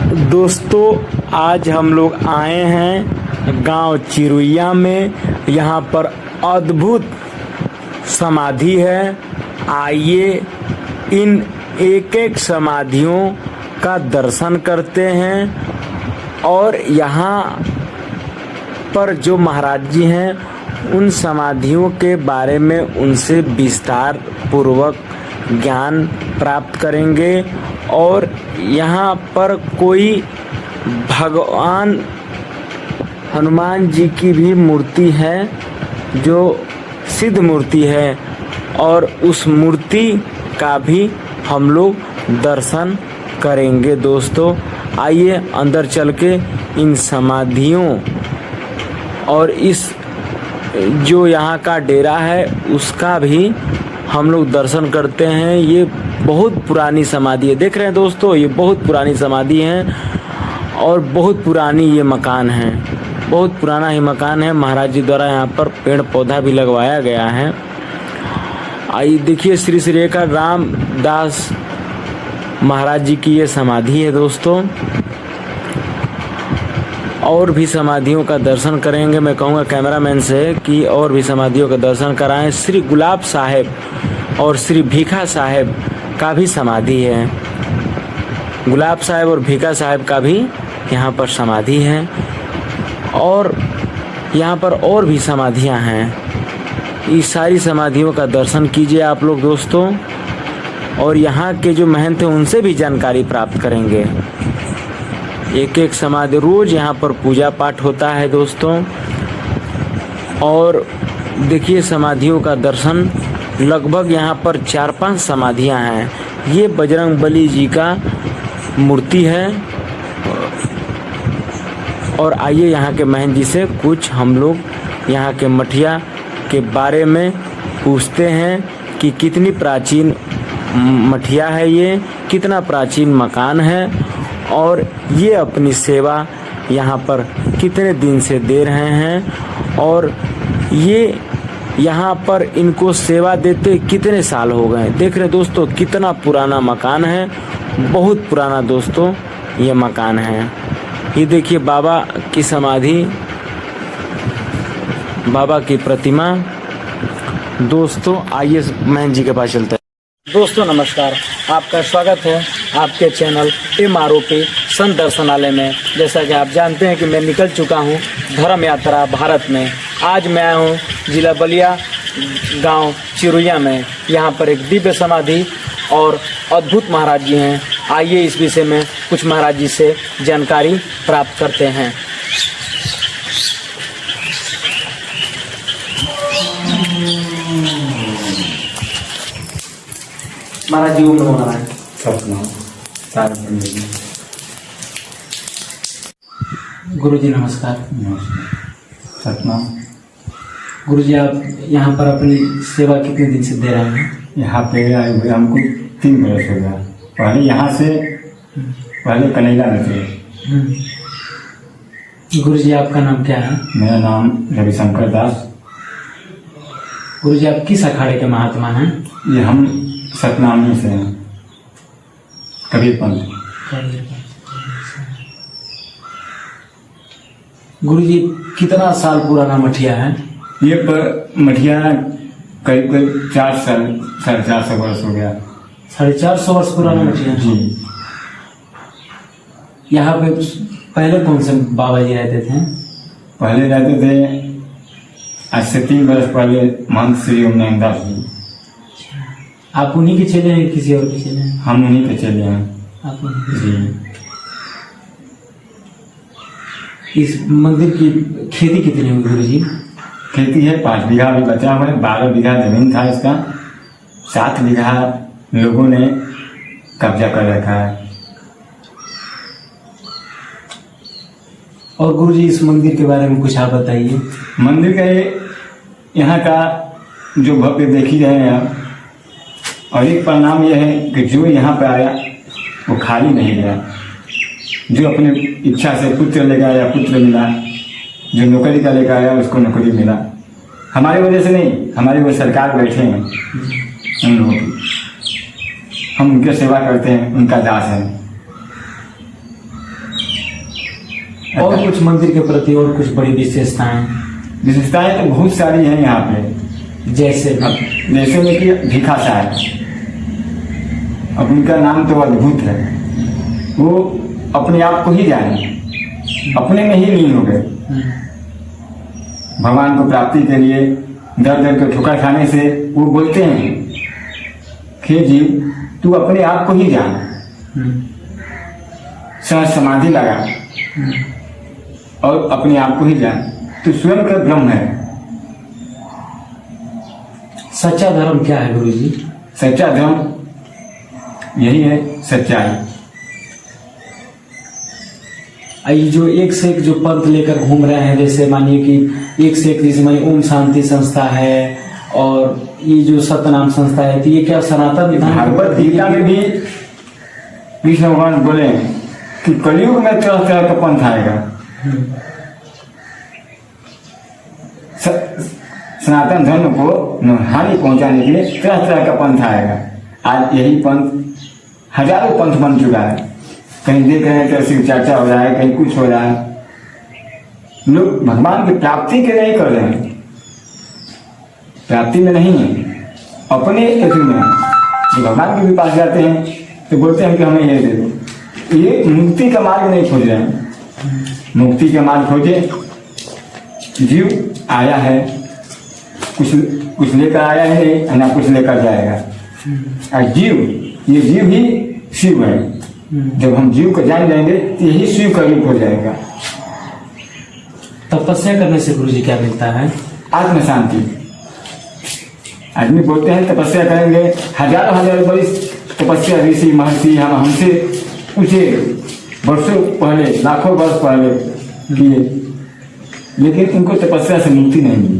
दोस्तों, आज हम लोग आए हैं गांव चिरुइया में। यहाँ पर अद्भुत समाधि है। आइए इन एक एक समाधियों का दर्शन करते हैं और यहाँ पर जो महाराज जी हैं उन समाधियों के बारे में उनसे विस्तार पूर्वक ज्ञान प्राप्त करेंगे। और यहाँ पर कोई भगवान हनुमान जी की भी मूर्ति है जो सिद्ध मूर्ति है, और उस मूर्ति का भी हम लोग दर्शन करेंगे। दोस्तों, आइए अंदर चल के इन समाधियों और इस जो यहाँ का डेरा है उसका भी हम लोग दर्शन करते हैं। ये बहुत पुरानी समाधि है। देख रहे हैं दोस्तों, ये बहुत पुरानी समाधि है और बहुत पुरानी ये मकान है। बहुत पुराना ही मकान है। महाराज जी द्वारा यहाँ पर पेड़ पौधा भी लगवाया गया है। आइए देखिए, श्री श्री एकर रामदास महाराज जी की ये समाधि है। दोस्तों, और भी समाधियों का दर्शन करेंगे। मैं कहूँगा कैमरामैन से कि और भी समाधियों का दर्शन कराएं। श्री गुलाब साहेब और श्री भीखा साहेब का भी समाधि है। गुलाब साहेब और भीखा साहेब का भी यहाँ पर समाधि है। और यहाँ पर और भी समाधियाँ हैं। इस सारी समाधियों का दर्शन कीजिए आप लोग दोस्तों, और यहाँ के जो महंत हैं उनसे भी जानकारी प्राप्त करेंगे। एक एक समाधि रोज यहाँ पर पूजा पाठ होता है दोस्तों। और देखिए समाधियों का दर्शन, लगभग यहाँ पर 4-5 समाधियाँ हैं। ये बजरंग बली जी का मूर्ति है। और आइए यहाँ के महंत जी से कुछ हम लोग यहाँ के मठिया के बारे में पूछते हैं कि कितनी प्राचीन मठिया है, ये कितना प्राचीन मकान है, और ये अपनी सेवा यहाँ पर कितने दिन से दे रहे हैं, और ये यहाँ पर इनको सेवा देते कितने साल हो गए। देख रहे दोस्तों कितना पुराना मकान है, बहुत पुराना दोस्तों ये मकान है। ये देखिए बाबा की समाधि, बाबा की प्रतिमा। दोस्तों आइए महंत जी के पास चलते हैं। दोस्तों नमस्कार, आपका स्वागत है आपके चैनल MROP संत दर्शनालय में। जैसा कि आप जानते हैं कि मैं निकल चुका हूं धर्म यात्रा भारत में। आज मैं आया हूं जिला बलिया गांव चिरुइया में। यहां पर एक दिव्य समाधि और अद्भुत महाराज जी हैं। आइए इस विषय में कुछ महाराज जी से जानकारी प्राप्त करते हैं। महाराज जी ओम नमो नारायण। गुरु जी नमस्कार। सतनाम। गुरु जी, आप यहाँ पर अपनी सेवा कितने दिन से दे रहे हैं? यहाँ पे आए हुए हमको 3 बरस हो गया। पहले यहाँ से कन्हैया में थे। गुरु जी आपका नाम क्या है? मेरा नाम रविशंकर दास। गुरु जी आप किस अखाड़े के महात्मा हैं? ये हम सतनामी से हैं, कबीर पंथ। गुरु जी कितना साल पुराना मठिया है? ये पर मठिया करीब 400-450 वर्ष हो गया। 450 वर्ष पुराना मठिया जी। यहाँ पे पहले कौन से बाबा जी रहते थे? पहले रहते थे, आज से 3 बरस पहले महंत श्री ओम नारायण जी। आप उन्हीं के चेले हैं किसी और के चेले हैं? हम उन्हीं के चले हैं। आप उन्हीं के जी। इस मंदिर की खेती कितनी हुई गुरु जी? खेती है 5 बीघा भी बचा हुआ है। 12 बीघा जमीन था इसका। 7 बीघा लोगों ने कब्जा कर रखा है। और गुरु जी इस मंदिर के बारे में कुछ आप बताइए। मंदिर का यहाँ का जो भव्य देख ही रहे हैं आप, और एक परिणाम यह है कि जो यहाँ पे आया वो खाली नहीं गया। जो अपने इच्छा से पुत्र लेकर आया पुत्र मिला, जो नौकरी का लेकर आया उसको नौकरी मिला। हमारी वजह से नहीं, हमारी वो सरकार बैठे हैं उन लोगों की। हम उनकी सेवा करते हैं, उनका दास है। और कुछ मंदिर के प्रति और कुछ बड़ी विशेषताएं? विशेषताएं तो बहुत सारी हैं यहाँ पे। जैसे जैसे में कि भिखा साहब, अब उनका नाम तो अद्भुत है। वो अपने आप को ही जाने, अपने में ही लीन हो गए। भगवान को प्राप्ति के लिए दर दर के ठोकर खाने से वो बोलते हैं कि जीव तू अपने आप को ही जान, सहज समाधि लगा और अपने आप को ही जान, तू स्वयं का ब्रह्म है। सच्चा धर्म क्या है गुरु जी? सच्चा धर्म यही है, सच्चाई। ये जो एक से एक जो पंथ लेकर घूम रहे हैं, जैसे मानिए कि एक से एक, जैसे मानिए ओम शांति संस्था है और ये जो सत्यनाम संस्था है, तो ये क्या सनातन विधान? भागवत गीता में भी कृष्ण भगवान बोले कि कलयुग में तरह तरह का पंथ आएगा। सनातन धर्म को हानि पहुंचाने के लिए तरह तरह का पंथ आएगा। आज यही पंथ हजारों पंथ बन चुका है। कहीं देख रहे हैं तो शिव चर्चा हो रहा है, कहीं कुछ हो रहा है। लोग भगवान की प्राप्ति के नहीं कर रहे हैं, प्राप्ति में नहीं है, अपने हेतु में। जो भगवान के भी पास जाते हैं तो बोलते हैं कि हमें ये दे दो। ये मुक्ति का मार्ग नहीं खोज रहे हैं। मुक्ति का मार्ग खोजे। जीव आया है, कुछ लेकर आया है, ना कुछ लेकर जाएगा। और जीव, ये जीव ही शिव है। जब हम जीव को जान जाएंगे तो यही शिव का रूप हो जाएगा। तपस्या करने से गुरु जी क्या मिलता है? आत्म शांति। आदमी बोलते हैं तपस्या करेंगे, हजारों हजारों बड़ी तपस्या ऋषि महर्षि हम हमसे पूछे वर्षों पहले, लाखों वर्ष पहले किए, लेकिन उनको तपस्या से मुक्ति नहीं मिली।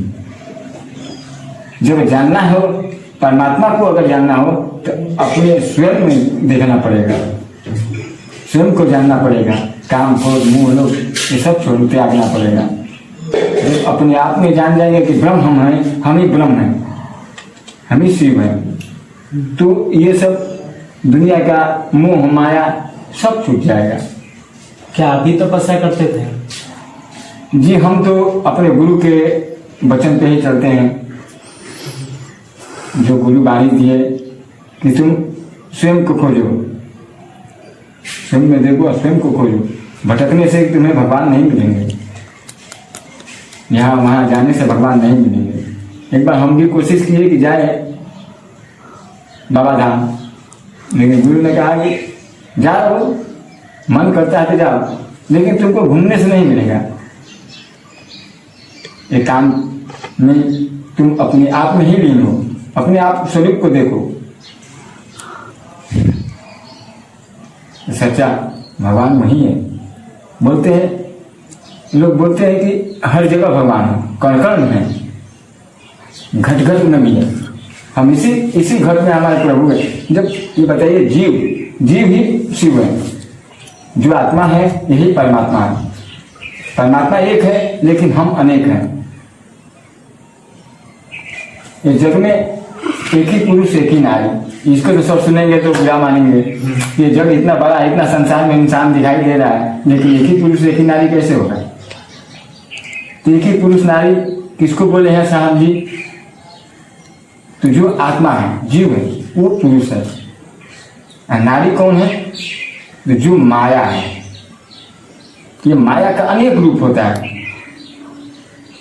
जब जानना हो परमात्मा को, अगर जानना हो तो अपने स्वयं में देखना पड़ेगा, स्वयं को जानना पड़ेगा। काम क्रोध मोह लोभ ये सब छोड़ त्यागना पड़ेगा। जब अपने आप में जान जाएंगे कि ब्रह्म हम हैं, हम ही ब्रह्म हैं, हम ही शिव हैं, तो ये सब दुनिया का मोह माया सब छूट जाएगा। क्या आप भी तपस्या करते थे? जी, हम तो अपने गुरु के वचन पे ही चलते हैं। जो गुरु बाणी दिए कि तुम स्वयं को खोजो, स्वयं में देखो, स्वयं को खोजो। भटकने से तुम्हें भगवान नहीं मिलेंगे, यहाँ वहाँ जाने से भगवान नहीं मिलेंगे। एक बार हम भी कोशिश किए कि जाए बाबा धाम, लेकिन गुरु ने कहा कि जाओ, मन करता है तो जाओ, लेकिन तुमको घूमने से नहीं मिलेगा। एक काम में तुम अपने आप में ही लीन हो, अपने आप स्वरूप को देखो। सच्चा भगवान वही है। बोलते हैं लोग, बोलते हैं कि हर जगह भगवान है, कण कण में, घट घट में भी है। हम इसी घट में हमारे प्रभु है। जब ये बताइए, जीव ही शिव है, जो आत्मा है यही परमात्मा है। परमात्मा एक है लेकिन हम अनेक हैं। इस जग में एक ही पुरुष एक ही नारी, इसको तो सब सुनेंगे तो बुरा मानेंगे। ये जग इतना बड़ा, इतना संसार में इंसान दिखाई दे रहा है, लेकिन एक ही पुरुष एक ही नारी कैसे होगा? तो एक ही पुरुष नारी किसको बोले हैं साहब जी? तो जो आत्मा है, जीव है, वो पुरुष है। और नारी कौन है? तो जो माया है। ये माया का अनेक रूप होता है,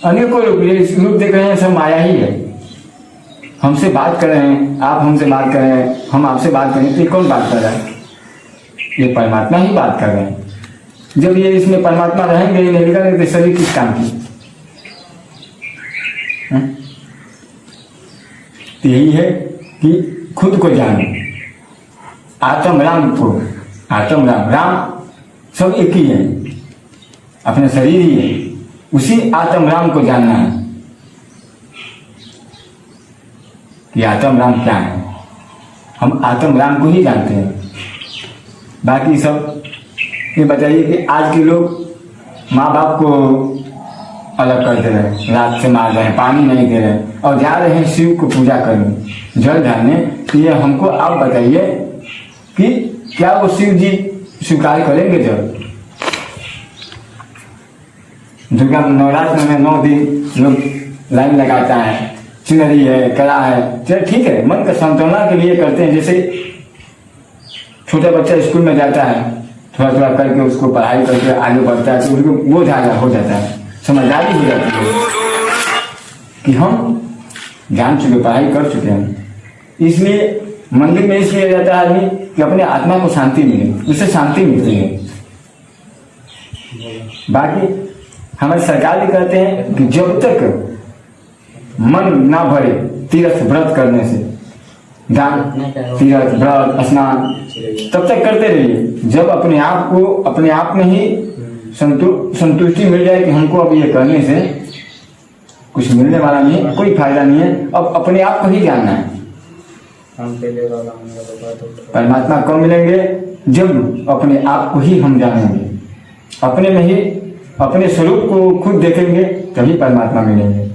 अनेकों रूप। ये रूप देख रहे हैं, सब माया ही है। हमसे बात कर रहे हैं, आप हमसे बात कर रहे हैं, हम आपसे बात कर रहे हैं, तो ये कौन बात कर रहा है? ये परमात्मा ही बात कर रहे हैं। जब ये इसमें परमात्मा रहेंगे ही नहीं, निकलेंगे तो शरीर किस काम की? तो यही है कि खुद को जानो, आत्म राम को, आत्म राम सब एक ही है, अपने शरीर ही है। उसी आत्म राम को जानना है कि आत्म राम क्या है। हम आत्म राम को ही जानते हैं। बाकी सब ये बताइए कि आज के लोग माँ बाप को अलग कर दे रहे हैं, रात से मार रहे हैं, पानी नहीं दे रहे हैं, और जा रहे हैं शिव को पूजा करने, जल ढालने। तो ये हमको आप बताइए कि क्या वो शिव जी स्वीकार करेंगे? जब दुर्गा नवरात्र में 9 दिन लोग लाइन लगाता है, चुनरी है, कड़ा है, चलो ठीक है, मन का सांत्वना के लिए करते हैं। जैसे छोटा बच्चा स्कूल में जाता है, थोड़ा थोड़ा करके उसको पढ़ाई करके आगे बढ़ता है तो उसको वो ज़्यादा हो जाता है, समझदारी हो जाती है कि हम जान चुके, पढ़ाई कर चुके हैं। इसलिए मंदिर में इसलिए जाता है आदमी कि अपने आत्मा को शांति मिले, उससे शांति मिलती है। बाकी हमारी सरकार भी कहते हैं कि जब तक मन ना भरे तीर्थ व्रत करने से, दान तीर्थ व्रत स्नान तब तक करते रहिए जब अपने आप में ही संतुष्टि मिल जाए कि हमको अब ये करने से कुछ मिलने वाला नहीं है, कोई फायदा नहीं है, अब अपने आप को ही जानना है। परमात्मा कब मिलेंगे? जब अपने आप को ही हम जानेंगे, अपने में ही अपने स्वरूप को खुद देखेंगे, तभी परमात्मा मिलेंगे।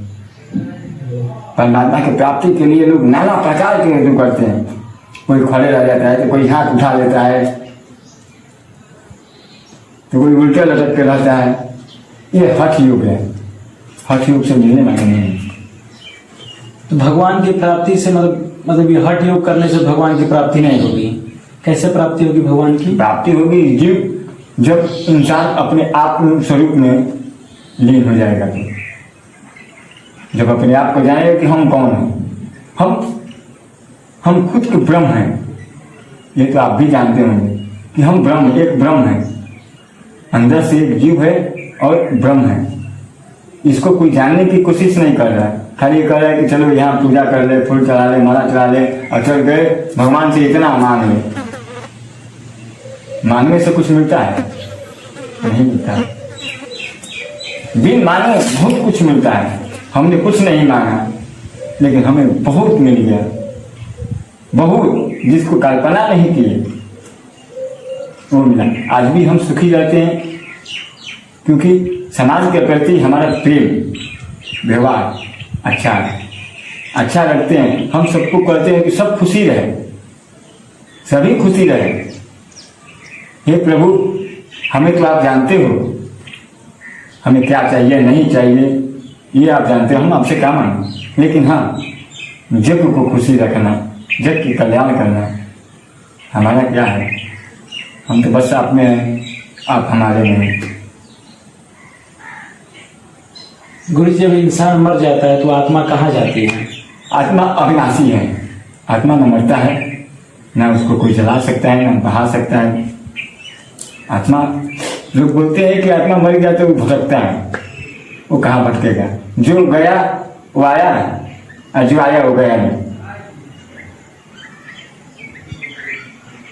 परमात्मा की प्राप्ति के लिए लोग नाना प्रकार के हेतु करते हैं, कोई खड़े रह जाता है तो कोई हाथ उठा लेता है तो कोई उल्टे लटक के रहता है। ये हठ योग है, हठ योग से मिलने वाले नहीं है। तो भगवान की प्राप्ति से मतलब ये हठ योग करने से भगवान की प्राप्ति नहीं होगी। कैसे प्राप्ति होगी भगवान की? प्राप्ति होगी जीव जब इंसान अपने आप स्वरूप में लीन हो जाएगा, तो जब अपने आप को जानेगा कि हम कौन हैं, हम खुद के ब्रह्म हैं। ये तो आप भी जानते होंगे कि हम ब्रह्म, एक ब्रह्म है, अंदर से एक जीव है और ब्रह्म है। इसको कोई जानने की कोशिश नहीं कर रहा है, खाली ये कर रहा है कि चलो यहाँ पूजा कर ले, फूल चढ़ा ले, माला चढ़ा ले और चल गए भगवान से इतना मांग ले। मांगने से कुछ मिलता है? नहीं मिलता। बिन मांगे बहुत कुछ मिलता है। हमने कुछ नहीं मांगा लेकिन हमें बहुत मिल गया, बहुत, जिसको कल्पना नहीं की वो मिला। आज भी हम सुखी रहते हैं क्योंकि समाज के प्रति हमारा प्रेम व्यवहार अच्छा रखते हैं। हम सबको कहते हैं कि सब खुशी रहे, सभी खुशी रहे। हे प्रभु, हमें तो आप जानते हो हमें क्या चाहिए नहीं चाहिए, ये आप जानते हो, हम आपसे क्या मांगे। लेकिन हाँ, जग को खुशी रखना, जग की कल्याण करना हमारा क्या है? हम तो बस आप में हैं, आप हमारे में हैं। गुरु जी, जब इंसान मर जाता है तो आत्मा कहाँ जाती है? आत्मा अविनाशी है, आत्मा न मरता है, न उसको कोई जला सकता है, न बहा सकता है। आत्मा, लोग बोलते हैं कि आत्मा मर गया तो वो भटकता है, वो कहाँ भटकेगा? जो गया वो आया और जो आया वो गया नहीं।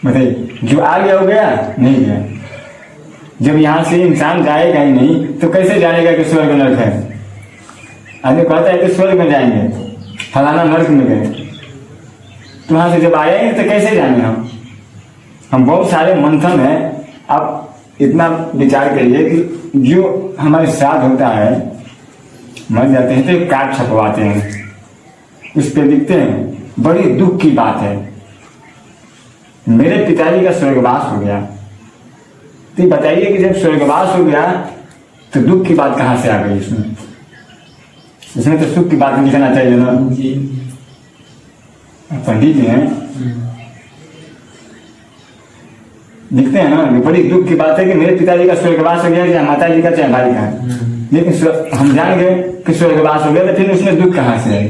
बताइए, जो आ गया वो गया नहीं गया। जब यहाँ से इंसान जाएगा ही नहीं तो कैसे जानेगा कि स्वर्ग नरक है? आदमी कहता है कि स्वर्ग में जाएंगे, फलाना नरक में गए, तो वहां से जब आएंगे तो कैसे जाने? हम बहुत सारे मंथन है। आप इतना विचार करिए कि जो हमारे साथ होता है, मर जाते हैं तो एक कार्ड छपवाते हैं, उस पर लिखते हैं बड़ी दुख की बात है, मेरे पिताजी का स्वर्गवास हो गया। तो बताइए कि जब स्वर्गवास हो गया तो दुख की बात कहाँ से आ गई? इसमें तो सुख की बात लिखना चाहिए ना। पंडित जी हैं, लिखते हैं ना, बड़ी दुख की बात है कि मेरे पिताजी का स्वर्गवास हो गया, चाहे माता जी का चाहे भाई का। लेकिन हम जान गए कि स्वर्गवास हो गया तो फिर उसमें दुख कहाँ से है?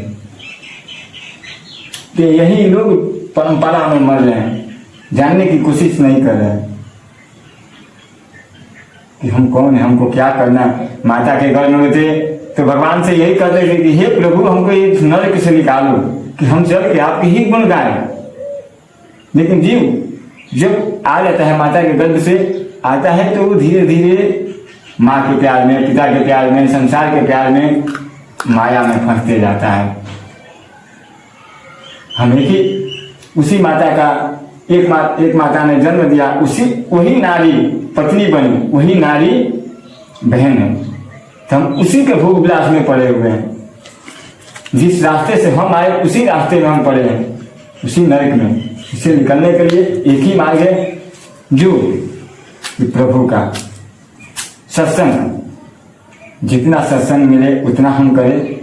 तो यही लोग परंपरा में मर रहे हैं, जानने की कोशिश नहीं कर रहे हैं कि हम कौन है, हमको क्या करना। माता के गर्भ में थे तो भगवान से यही कहते थे कि हे प्रभु, हमको ये नरक से निकालो कि हम चल के आपके ही गुण गाएं। लेकिन जीव जब आ जाता है माता के गर्भ से आता है तो वो धीरे धीरे माँ के प्यार में, पिता के प्यार में, संसार के प्यार में, माया में फंसते जाता है। हमें ही उसी माता का एक माता ने जन्म दिया, वही नारी पत्नी बनी, वही नारी बहन है। तो हम उसी के भोग विलास में पड़े हुए हैं। जिस रास्ते से हम आए उसी रास्ते में हम पड़े हैं, उसी नरक में। इससे निकलने के लिए एक ही मार्ग है, जो प्रभु का सत्संग, जितना सत्संग मिले उतना हम करें,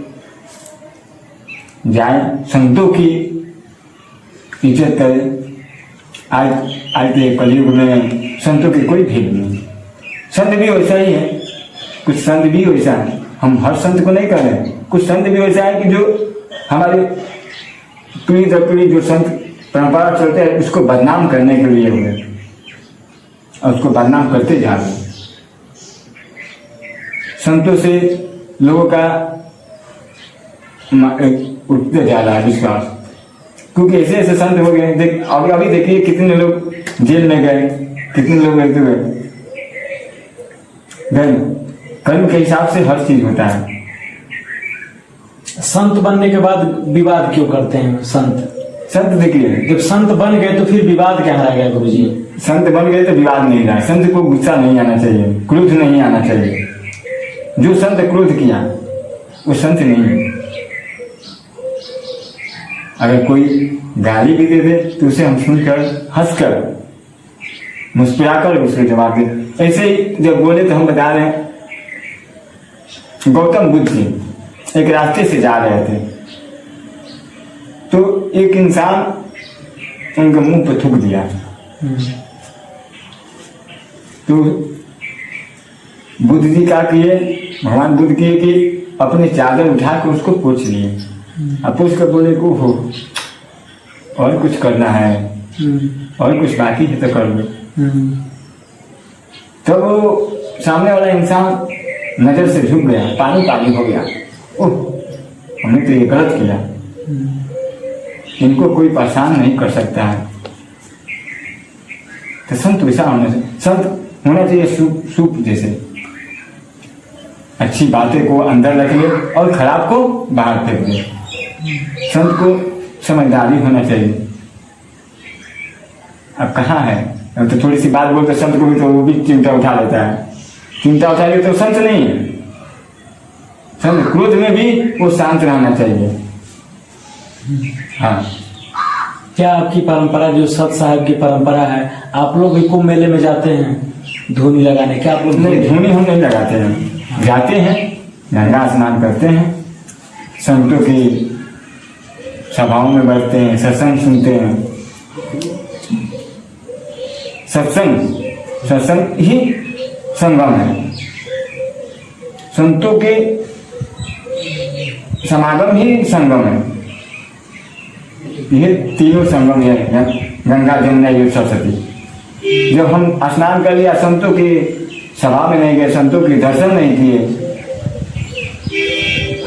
जाए संतों की इज्जत करें। आज के कलयुग में संतों की कोई भीड़ नहीं, संत भी वैसा ही है, कुछ संत भी वैसा है। हम हर संत को नहीं कह रहे, कुछ संत भी वैसा है कि जो हमारे पीढ़ी दर पीढ़ी जो संत परंपरा चलते हैं उसको बदनाम करने के लिए हुए और उसको बदनाम करते जा रहे। संतों से लोगों का उठते जा रहा है विश्वास, क्योंकि ऐसे ऐसे संत हो गए। अभी देखिए कितने लोग जेल में गए, कितने लोग मृत्यु गए। कर्म के हिसाब से हर चीज होता है। संत बनने के बाद विवाद क्यों करते हैं संत देखिए, जब संत बन गए तो फिर विवाद क्या रह गया गुरुजी? संत बन गए तो विवाद नहीं रहा। संत को गुस्सा नहीं आना चाहिए, क्रोध नहीं आना चाहिए। जो संत क्रोध किया वो संत नहीं है। अगर कोई गाली भी दे दे तो उसे हम सुनकर हंसकर मुस्कुराकर उसके जवाब दे। ऐसे ही जब बोले तो हम बता रहे हैं, गौतम बुद्ध जी एक रास्ते से जा रहे थे तो एक इंसान उनके मुंह पर थूक दिया। तो बुद्ध जी क्या किए, भगवान बुद्ध किए कि अपनी चादर उठाकर उसको पोंछ लिए। अब पूछ कर बोले को हो और कुछ करना है और कुछ बाकी है तो कर लो। तो वो सामने वाला इंसान नजर से झुक गया, पानी पानी हो गया। ओह, हमने तो ये गलत किया। इनको कोई परेशान नहीं कर सकता है। तो संत वैसा संत होना चाहिए सूप जैसे, अच्छी बातें को अंदर रख ले और खराब को बाहर फेंक दे। संत को समझदारी होना चाहिए। अब कहाँ है, अब तो थोड़ी सी बात बोलते संत को भी तो वो भी चिंता उठा लेता है। चिंता उठा ले तो संत नहीं है। संत क्रोध में भी वो शांत रहना चाहिए। हाँ, क्या आपकी परंपरा जो सत साहब की परंपरा है, आप लोग भी कुंभ मेले में जाते हैं धूनी लगाने? क्या आप लोग? नहीं, धूनी हम नहीं लगाते हैं। जाते हैं, गंगा स्नान करते हैं, संतों की सभाओं में बैठते हैं, सत्संग सुनते हैं। सत्संग ही संगम है। संतों के समागम ही संगम है। ये तीनों संगम है, गंगा जमुना ये सरस्वती। जब हम स्नान कर लिया, संतों की सभा में नहीं गए, संतों के दर्शन नहीं किए,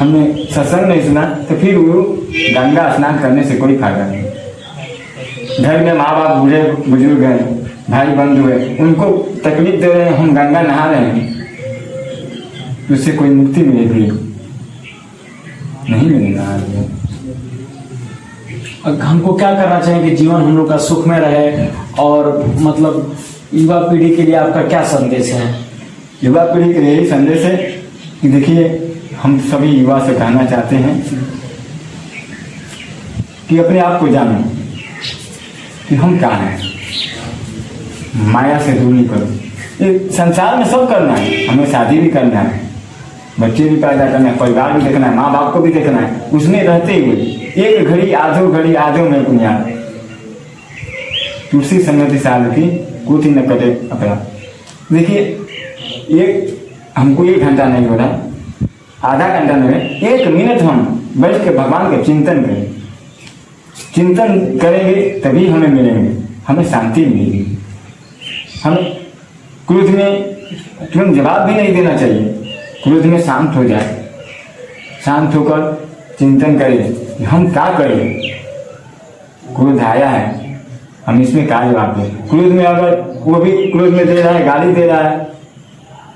हमने सत्संग नहीं सुना, तो फिर वो गंगा स्नान करने से कोई फायदा नहीं। घर में माँ बाप बूढ़े बुजुर्ग हैं, भाई बंधु है, उनको तकलीफ दे रहे हैं, हम गंगा नहा रहे हैं, उससे कोई मुक्ति मिलेगी? नहीं मिलेगा। हमको क्या करना चाहिए कि जीवन हम लोग का सुख में रहे? और मतलब युवा पीढ़ी के लिए आपका क्या संदेश है? युवा पीढ़ी के लिए यही संदेश है कि देखिए, हम सभी युवा से कहना चाहते हैं कि अपने आप को जानो कि हम क्या हैं। माया से दूर नहीं करो। ये संसार में सब करना है, हमें शादी भी करना है, बच्चे भी पैदा करना है, परिवार भी देखना है, माँ बाप को भी देखना है। उसमें रहते हुए एक घड़ी आधो में पुण्यार, तुलसी संगति साल की कुछ न करे अपना। देखिए, हमको 1 घंटा नहीं हो रहा, आधा घंटा नहीं, 1 मिनट हम बैठ के भगवान का चिंतन करें। चिंतन करेंगे तभी हमें मिलेंगे, हमें शांति मिलेगी। हमें क्रोध में तुरंत जवाब भी नहीं देना चाहिए। क्रोध में शांत हो जाए, शांत होकर चिंतन करें, हम क्या करें। क्रोध आया है, हम इसमें क्या जवाब दें। क्रोध में अगर वो भी क्रोध में दे रहा है, गाली दे रहा है,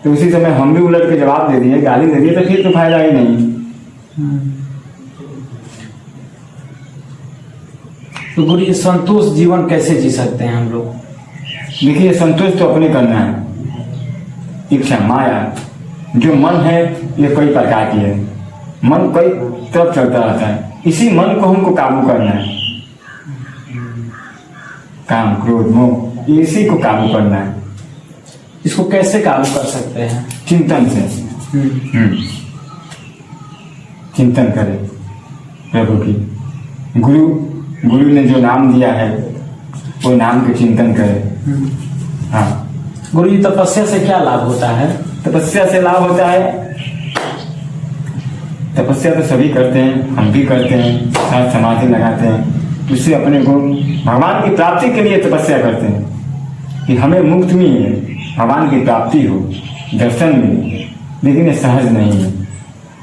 तो उसी समय हम भी उलट के जवाब दे दिए, गाली दे दिए, तो फिर तो फायदा ही नहीं। तो गुरु, संतोष जीवन कैसे जी सकते हैं हम लोग? देखिए, संतोष तो अपने करना है। इच्छा माया जो मन है ये कई प्रकार की है। मन कई तरफ चलता रहता है, इसी मन को हमको काबू करना है। काम क्रोध मोह इसी को काबू करना है। इसको कैसे काबू कर सकते हैं? चिंतन से। चिंतन करें प्रभु की। गुरु ने जो नाम दिया है वो नाम के चिंतन करें। हाँ गुरु जी, तपस्या से क्या लाभ होता है? तपस्या से लाभ होता है, तपस्या तो सभी करते हैं, हम भी करते हैं, साथ समाधि लगाते हैं, उससे अपने को भगवान की प्राप्ति के लिए तपस्या करते हैं कि हमें मुक्त मिले, भगवान की प्राप्ति हो, दर्शन मिले। लेकिन ये सहज नहीं है।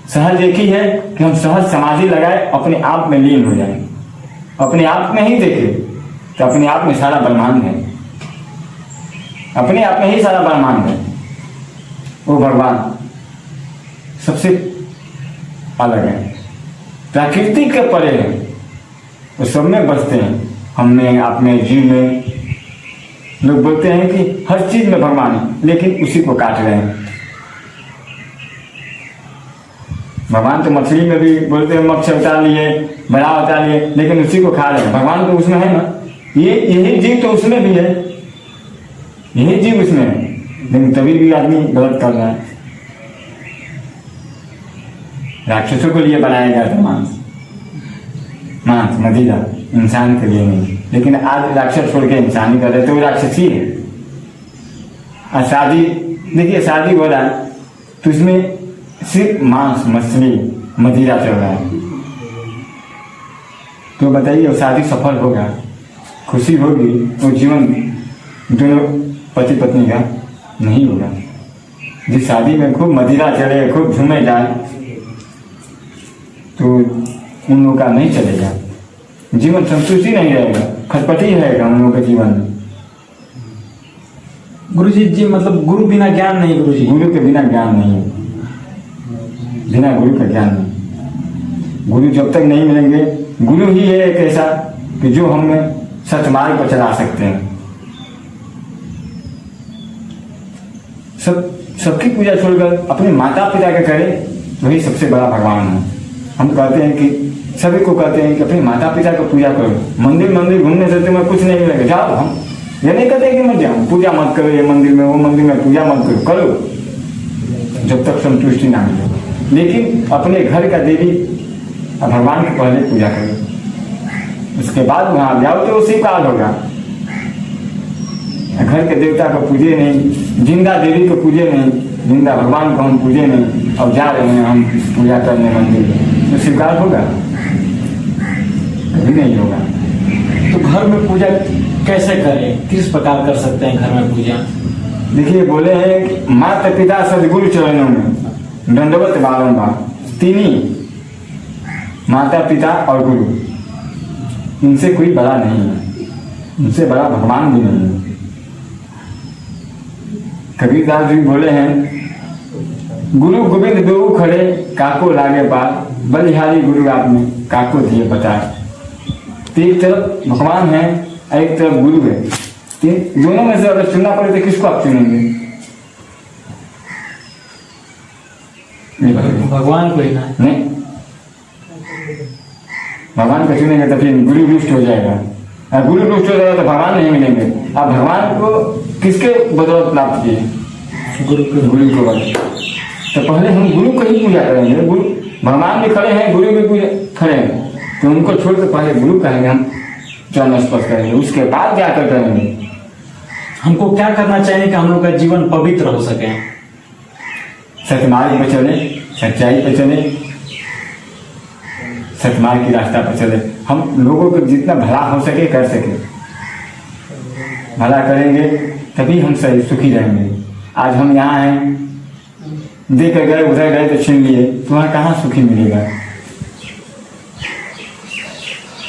सहज एक ही है कि हम सहज समाधि लगाए, अपने आप में लीन हो जाए, अपने आप में ही देखे तो अपने आप में सारा ब्रह्मांड है, अपने आप में ही सारा ब्रह्मांड है। वो भगवान सबसे अलग है, प्राकृतिक के परे है, वो सब में बसते हैं, हम में, आप में, जीव में। लोग बोलते हैं कि हर चीज में भगवान है, लेकिन उसी को काट रहे हैं। भगवान तो मछली में भी बोलते हैं मत्स्य उतार लिए, बड़ा उतार लिए, लेकिन उसी को खा रहे हैं। भगवान तो उसमें है ना, यही जीव तो उसमें भी है, यही जीव उसमें है, लेकिन तभी भी आदमी गलत कर रहा है। राक्षसों के लिए बनाया गया था मांस मदिरा, इंसान के लिए नहीं। लेकिन आज राक्षस छोड़ के इंसान ही कर रहे, तो वो राक्षसी है। और शादी देखिए, शादी हो रहा है तो उसमें सिर्फ मांस, मछली, मदिरा चल रहा है। तो बताइए, वो शादी सफल होगा, खुशी होगी, वो जीवन दोनों पति पत्नी का नहीं होगा। जिस शादी में खूब मदिरा चले, खूब झूमे जाए, तो उन लोगों का नहीं चलेगा, जीवन संतुष्टि नहीं रहेगा, खटपटी रहेगा उन लोगों के जीवन में। गुरु जी मतलब गुरु बिना ज्ञान नहीं। गुरु जी, गुरु के बिना ज्ञान नहीं है, बिना गुरु का ज्ञान नहीं। गुरु जब तक नहीं मिलेंगे, गुरु ही है एक ऐसा कि जो हमें सतमार्ग पर चला सकते हैं। सबकी पूजा छोड़कर अपने माता पिता का करें, वही सबसे बड़ा भगवान है। हम कहते हैं कि सभी को कहते हैं कि अपने माता पिता को पूजा करो। मंदिर घूमने से तुम्हें कुछ नहीं मिलेगा, जाओ। हम ये नहीं कहते कि मत जाओ, पूजा मत करो, ये मंदिर में, वो मंदिर में पूजा मत करो, जब तक संतुष्टि ना मिले। लेकिन अपने घर का देवी भगवान के पहले पूजा करो, उसके बाद वहां जाओ तो स्वीकार होगा। घर के देवता को पूजे नहीं, जिंदा देवी को पूजे नहीं, जिंदा भगवान को हम पूजे नहीं, और जा रहे हैं हम पूजा करने मंदिर में, तो स्वीकार होगा? कभी नहीं होगा। तो घर में पूजा कैसे करें, किस प्रकार कर सकते हैं घर में पूजा? देखिए, बोले हैं कि माता पिता सदगुरु चरणों में दंडवत बारंबार। तीन ही, माता पिता और गुरु, इनसे कोई बड़ा नहीं है, इनसे बड़ा भगवान भी नहीं है। कबीरदास जी बोले हैं, गुरु गोविंद दो खड़े, काको लागे पार, बलिहारी गुरु आपने काको दिए बता। तो एक तरफ भगवान है, एक तरफ गुरु है, दोनों में से अगर चुनना पड़े तो किसको आप चुनेंगे? भगवान को ही ना। नहीं, भगवान को चुनेंगे तो फिर गुरु रुष्ट हो जाएगा, और गुरु रुष्ट हो जाएगा तो भगवान नहीं मिलेंगे। आप भगवान को किसके बदौलत प्राप्त किए? गुरु को बदौलत। तो पहले हम गुरु को ही पूजा करेंगे। गुरु भगवान भी खड़े हैं, गुरु भी पूजा खड़े हैं, तो उनको छोड़ के पहले गुरु कहेंगे, हम चरण स्पर्श करेंगे, उसके बाद जाकर करेंगे। हमको क्या करना चाहिए कि हम लोग का जीवन पवित्र हो सके? सतमार्ग पर चले, सच्चाई पर चले, सतमार्ग की रास्ता पर चले। हम लोगों को जितना भला हो सके कर सके, भला करेंगे तभी हम सही सुखी रहेंगे। आज हम यहाँ हैं, देकर गए, उधर गए तो छीन लिए, तो वहाँ कहाँ सुखी मिलेगा?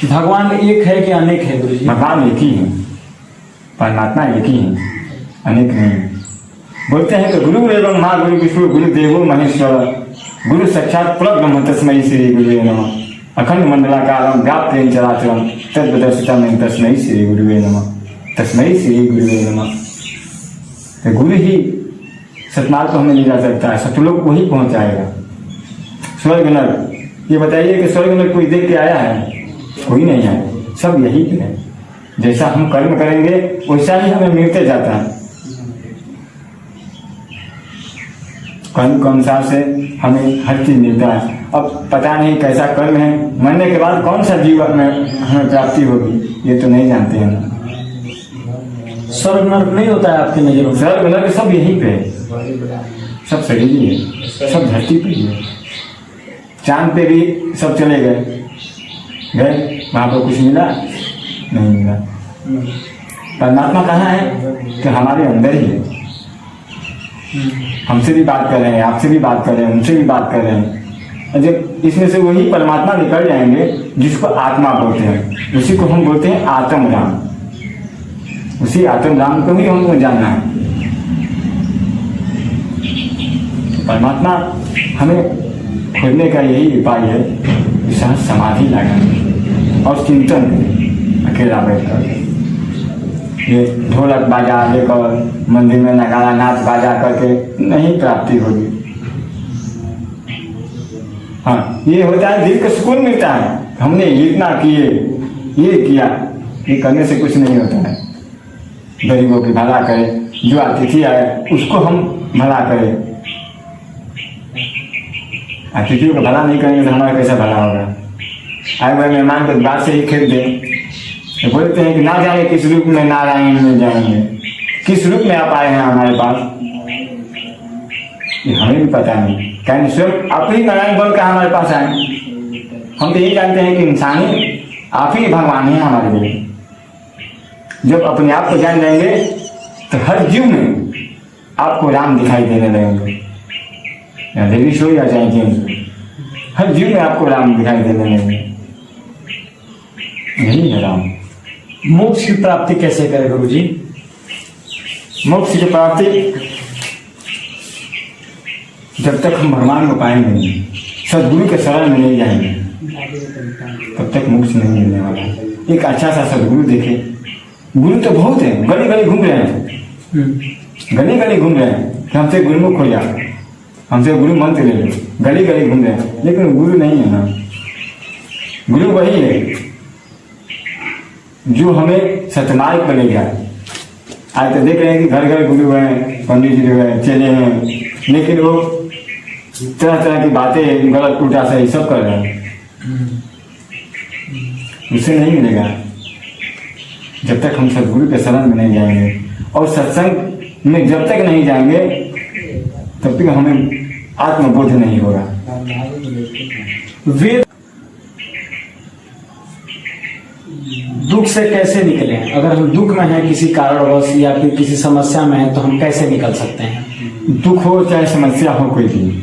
भगवान एक है कि अनेक है गुरु जी? भगवान एक ही है, परमात्मा एक ही है, अनेक नहीं। बोलते हैं कि गुरु एवं माँ गुरु विष्णु गुरु देवो महेश्वर, गुरु साक्षात परब्रह्म तस्मै श्री गुरुवे नमः, अखंड मंडलाकारं व्याप्तेन चराचरं तद्दर्शितं तस्मै श्री गुरुवे नमः, तस्मै श्री गुरुवे नमः। तो गुरु ही सतमार्ग को हमें ले जा सकता है, सतलोक को ही पहुंचाएगा। स्वर्ग नरक, ये बताइए कि स्वर्ग में कोई देख के आया है? कोई नहीं है, सब यही पे है। जैसा हम कर्म करेंगे वैसा ही हमें मिलते जाता है। कर्म के अनुसार से हमें हर चीज मिलता है। अब पता नहीं कैसा कर्म है, मरने के बाद कौन सा जीवन में हमें प्राप्ति होगी ये तो नहीं जानते हैं। स्वर्ग नरक नहीं होता है आपकी नजरों में? स्वर्ग नरक सब यहीं पे है, सब शरीर ही है, सब धरती पे ही है। चांद पे भी सब चले गए, वहां पर कुछ मिला नहीं मिला। परमात्मा कहाँ है? कि हमारे अंदर ही है। हमसे भी बात कर रहे हैं, आपसे भी बात कर रहे हैं, उनसे भी बात कर रहे हैं। और जब इसमें से वही परमात्मा निकल जाएंगे जिसको आत्मा बोलते हैं, उसी को हम बोलते हैं आत्म राम। उसी आत्म राम को ही हमको जानना है। परमात्मा हमें खोजने का यही उपाय है कि सहज समाधि लगाएं और चिंतन करें अकेला बैठकर। ये ढोलक बाजा लेकर मंदिर में नगाड़ा नाच बाजा करके नहीं प्राप्ति होगी। हाँ, ये होता है दिल को सुकून मिलता है, हमने इतना किए, ये किया, ये करने से कुछ नहीं होता है। गरीबों की भला करे, जो अतिथि आए उसको हम भला करें। अतिथियों को भला नहीं करेंगे तो हमारा कैसा भला होगा? आए हुए मेहमान को बात से ही खेल दें, तो बोलते हैं कि ना जाने किस रूप में नारायण मिल जाएंगे, किस रूप में आप आए हैं हमारे पास, ये हमें भी पता नहीं। क्या स्वयं आप ही नारायण बोल कर हमारे पास आए? हम तो यही जानते हैं कि इंसान ही आप ही भगवान है हमारे लिए। जब अपने आप को जान लेंगे तो हर जीव में आपको राम दिखाई देने लगेंगे, या लेडीज हो या चाहे जेंट्स हो, हर जीव में आपको राम दिखाई देने लगेंगे। यही है राम। मोक्ष की प्राप्ति कैसे करें गुरु जी? मोक्ष की प्राप्ति जब तक हम भगवान को पाएंगे नहीं, सदगुरु के शरण में नहीं जाएंगे, तब तक मोक्ष नहीं मिलने वाला। एक अच्छा सा सदगुरु देखे। गुरु तो बहुत है, गली गली घूम रहे हैं, गली गली घूम रहे हैं कि हमसे गुरुमुख हो जाए, हमसे गुरु मंत्र ले लो, गली गली घूम रहे हैं, लेकिन गुरु नहीं है ना। गुरु वही है जो हमें सतमार्ग पर ले जाए। आज तो देख रहे हैं कि घर घर गुरु हैं, पंडित जी हैं, चेले हैं, लेकिन वो तरह तरह की बातें गलत उल्टा सही सब कर रहे हैं। उसे नहीं मिलेगा जब तक हम सदगुरु के शरण में नहीं जाएंगे, और सत्संग में जब तक नहीं जाएंगे तब तक हमें आत्मबोध नहीं होगा। वेद दुख से कैसे निकले? अगर हम दुख में हैं किसी कारणवश या फिर किसी समस्या में हैं तो हम कैसे निकल सकते हैं? दुख हो चाहे समस्या हो कोई भी,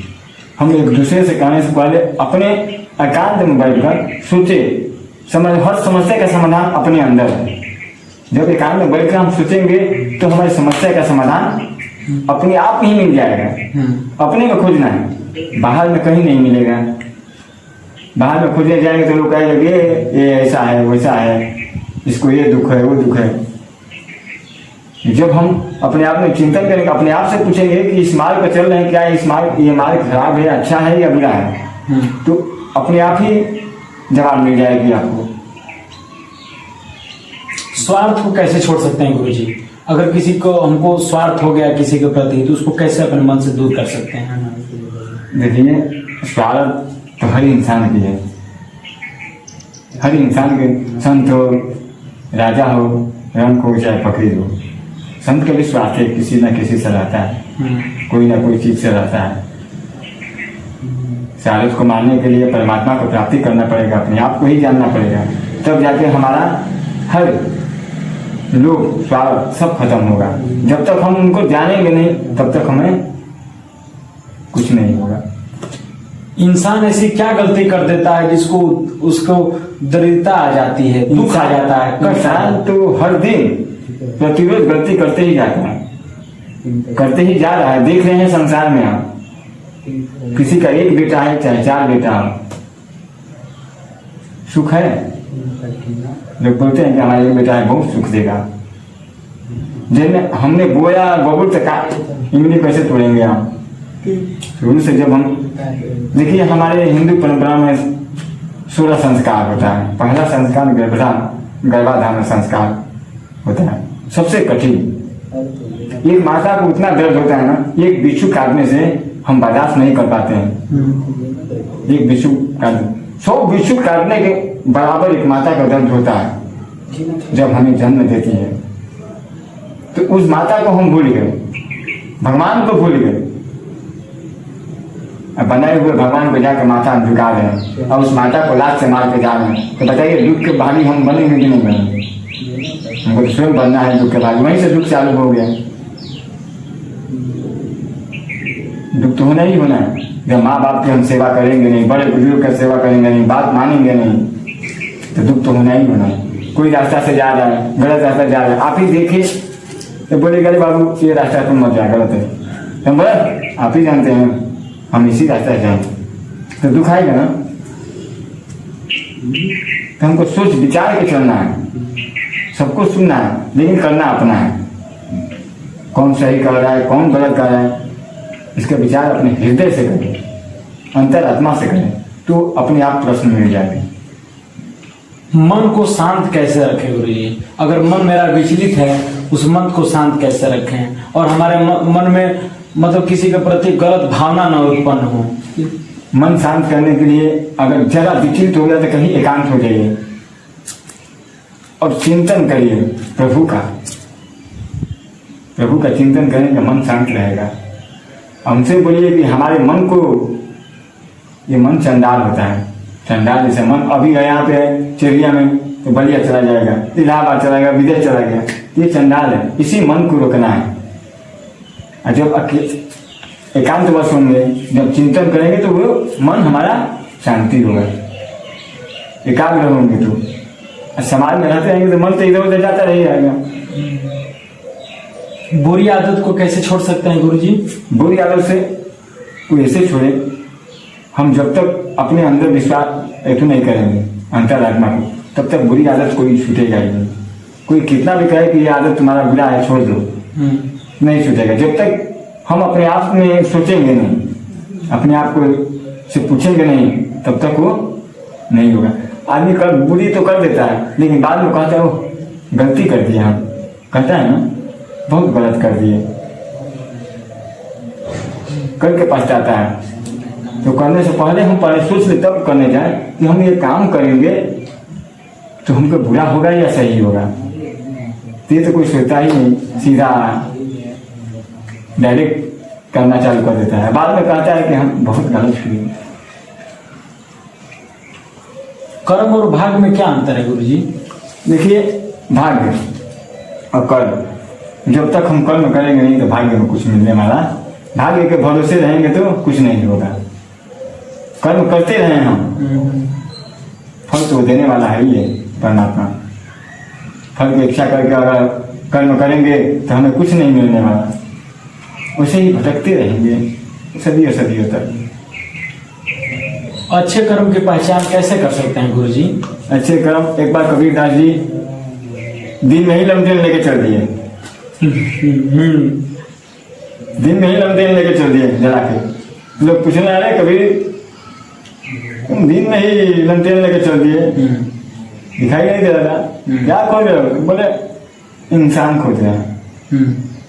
हम एक दूसरे से कहने से पहले अपने एकांत में बैठकर सोचे, हर समस्या का समाधान अपने अंदर है। जब एकांत में बैठकर हम सोचेंगे तो हमारी समस्या का समाधान अपने आप ही मिल जाएगा। अपने में खोजना है, बाहर में कहीं नहीं मिलेगा। बाहर में खोजने जाएंगे तो लोग कहेंगे ये ऐसा है वैसा है, इसको ये दुख है वो दुख है। जब हम अपने आप में चिंतन करेंगे, अपने आप से पूछेंगे कि इस मार्ग पर चल रहे हैं, क्या ये मार्ग खराब है, अच्छा है या बुरा है, तो अपने आप ही जवाब मिल जाएगी आपको। स्वार्थ को कैसे छोड़ सकते हैं गुरु जी? अगर किसी को हमको स्वार्थ हो गया किसी के प्रति तो उसको कैसे अपने मन से दूर कर सकते हैं? देखिए, स्वार्थ तो हर इंसान की है, हर इंसान के, संत हो, राजा हो, रंग हो चाहे फकीर हो, संत का भी स्वार्थ है, किसी न किसी से रहता है, कोई ना कोई चीज से रहता है। स्वार्थ को मानने के लिए परमात्मा को प्राप्ति करना पड़ेगा, अपने आप को ही जानना पड़ेगा, तब जाके हमारा हर लोग स्वार्थ सब खत्म होगा। जब तक हम उनको जानेंगे नहीं तब तक हमें कुछ नहीं होगा। इंसान ऐसी क्या गलती कर देता है जिसको उसको दरिद्रता आ जाती है, दुख आ जाता है? इंसान तो हर दिन प्रतिरोध गलती करते ही जाता है, करते ही जा रहा है। देख रहे हैं संसार में आप, किसी का एक बेटा है चाहे 4 बेटा हो, सुख है? लोग बोलते हैं कि हमारा एक बेटा है बहुत सुख देगा। जिनमें हमने बोया बबुल तक इमली कैसे तोड़ेंगे हम? शुरू से जब हम देखिए, हमारे हिंदू परंपरा में 16 संस्कार होता है। पहला संस्कार गर्भाधान संस्कार होता है, सबसे कठिन। एक माता को उतना दर्द होता है ना, एक बिच्छू काटने से हम बर्दाश्त नहीं कर पाते हैं। एक विषु काट 100 विषु काटने के बराबर एक माता का दर्द होता है जब हमें जन्म देती है। तो उस माता को हम भूल गए, भगवान को भूल गए, अब बनाए हुए भगवान को जाकर माथा झुका रहे हैं और उस माता को लात से मार के जा रहे हैं। तो बताइए दुख के भागी हम बनेंगे कि नहीं बनेंगे? हमको तो स्वयं बनना है दुख के भागी, वहीं से दुख चालू हो गया। दुख तो होना ही होना है। जब माँ बाप की हम सेवा करेंगे नहीं, बड़े बुजुर्ग का सेवा करेंगे नहीं, बात मानेंगे नहीं, तो दुख तो होना ही होना है। कोई रास्ता से जा रहा है, गलत रास्ता जा रहा है, आप ही देखिए तो बोलेगा अरे बाबू ये रास्ता तुम मत जा, गलत है। तुम बोले आप ही जानते हैं हम इसी रास्ते से जाए, तो दुख आएगा ना। तो हमको सोच विचार के चलना है, सबको सुनना है, लेकिन करना अपना है। कौन सही कर रहा है, कौन गलत कर रहा है, इसका विचार अपने हृदय से करें, अंतरात्मा से करें, तो अपने आप प्रश्न मिल जाएंगे। मन को शांत कैसे रखें गुरु जी? अगर मन मेरा विचलित है, उस मन को शांत कैसे रखें और हमारे मन में मतलब किसी के प्रति गलत भावना न उत्पन्न हो? मन शांत करने के लिए अगर जरा विचलित हो गया तो कहीं एकांत हो जाइए और चिंतन करिए प्रभु का। प्रभु का चिंतन करें तो मन शांत रहेगा। हमसे बोलिए कि हमारे मन को, ये मन चंडाल होता है, चंडाल जैसे मन अभी गया यहाँ पे चिड़िया में तो बलिया चला जाएगा, इलाहाबाद चला गया, विदेश चला गया, ये चंडाल है। इसी मन को रोकना है। और जब एकांत वश होंगे, जब चिंतन करेंगे तो वो मन हमारा शांति होगा, एकाग्र होंगे। तो समाज में रहते रहेंगे तो मन तो इधर उधर जाता रही जाएगा। बुरी आदत को कैसे छोड़ सकते हैं गुरु जी? बुरी आदत से कोई ऐसे छोड़े, हम जब तक अपने अंदर विश्वास ऐसा नहीं करेंगे अंतरात्मा को, तब तक बुरी आदत कोई छूटेगा ही नहीं। कोई कितना भी कहे कि ये आदत तुम्हारा बुरा है छोड़ दो, नहीं छूटेगा। जब तक हम अपने आप में सोचेंगे नहीं, अपने आप को से पूछेंगे नहीं, तब तक वो नहीं होगा। आदमी कर बुरी तो कर देता है, लेकिन बाद में कहता है वो गलती कर दी, हम कहता है ना बहुत गलत कर दिए, करके पछताता है। तो करने से पहले हम पहले सोच ले तब करने जाए कि हम ये काम करेंगे तो हमको बुरा होगा या सही होगा। ये तो कोई सोचता ही नहीं, सीधा डायरेक्ट करना चालू कर देता है। बाद में कहता है कि हम बहुत गलत किए। कर्म और भाग्य में क्या अंतर है गुरु जी? देखिए भाग्य और कर्म, जब तक हम कर्म करेंगे नहीं तो भाग्य में कुछ मिलने वाला, भाग्य के भरोसे रहेंगे तो कुछ नहीं होगा। कर्म करते रहे हम, फल तो देने वाला है ही है परमात्मा। फल की इच्छा करके अगर कर्म करेंगे तो हमें कुछ नहीं मिलने वाला, वैसे ही भटकते रहेंगे सदियों सदियों तक। अच्छे कर्म की पहचान कैसे कर सकते हैं गुरु जी? अच्छे कर्म, एक बार कबीरदास जी दिन में ही लमटेन लेके चल दिए, दिन में ही लमटेन लेके चल दिए जला के। लोग पूछने आ रहे कबीर तुम दिन में ही लमटेन लेके चल दिए, दिखाई नहीं दे रहा, क्या खोज रहे हो? बोले इंसान खोज रहे हैं।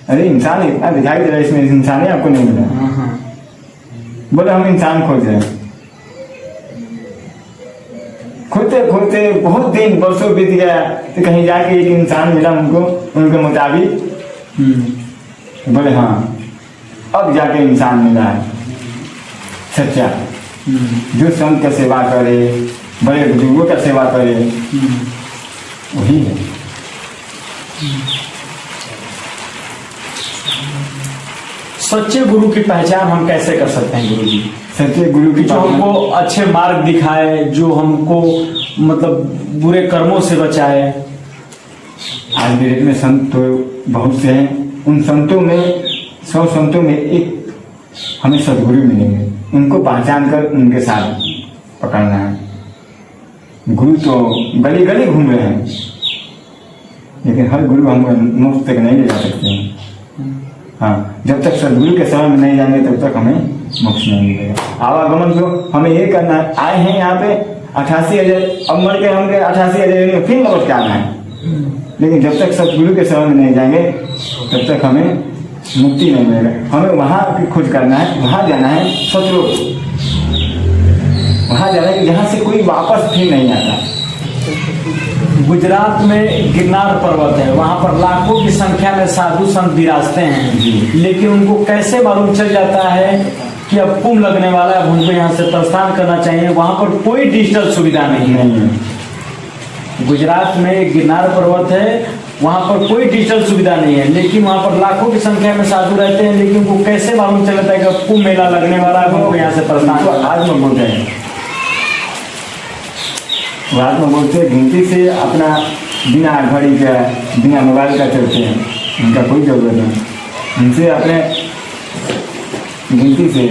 अरे इंसान इतना दिखाई दे रहा है, इसमें इंसान ही आपको नहीं मिला। बोले हम इंसान खोज रहे हैं। खोजते खोजते बहुत दिन वर्षों बीत गया तो कहीं जाके एक इंसान मिला उनको, उनके मुताबिक। बोले हाँ अब जाके इंसान मिला है सच्चा, जो संत का सेवा करे, बड़े बुजुर्गों का सेवा करे, वही है। सच्चे गुरु की पहचान हम कैसे कर सकते हैं गुरु जी? सच्चे गुरु की जो हमको अच्छे मार्ग दिखाए, जो हमको मतलब बुरे कर्मों से बचाए। आज की डेट में संत तो बहुत से हैं, उन संतों में 100 संतों में एक हमें सदगुरु मिलेंगे, उनको पहचान कर उनके साथ पकड़ना है। गुरु तो गली गली घूम रहे हैं, लेकिन हर गुरु हमको मुफ्त तक नहीं ले जा सकते हैं। हाँ, जब तक सदगुरु के शरण में नहीं जाएंगे तब तक हमें मोक्ष नहीं मिलेगा। आवागमन तो हमें ये करना है, आए हैं यहाँ पे 88,000, अब मर के हम 88,000 फिर लौट के आना है। लेकिन जब तक सदगुरु के शरण में नहीं जाएंगे तब तक हमें मुक्ति नहीं मिलेगा। हमें वहाँ की खोज करना है, वहाँ जाना है सतलोक, वहाँ जाना है जहाँ से कोई वापस फिर नहीं आता। गुजरात में गिरनार पर्वत है, वहाँ पर लाखों की संख्या में साधु संत विराजते हैं, लेकिन उनको कैसे मालूम चल जाता है कि अब कुंभ लगने वाला है, उनको यहाँ से प्रस्थान करना चाहिए। वहाँ पर कोई डिजिटल सुविधा नहीं है। गुजरात में गिरनार पर्वत है, वहाँ पर कोई डिजिटल सुविधा नहीं है, लेकिन वहाँ पर लाखों की संख्या में साधु रहते हैं, लेकिन उनको कैसे मालूम चलता है कि कुंभ मेला लगने वाला है, उनको यहाँ से प्रस्थान। आज में बोलते हैं, रात में बोलते हैं, गिनती से अपना बिना घड़ी का, बिना मोबाइल का चलते हैं, उनका कोई जरूरत नहीं। उनसे अपने गिनती से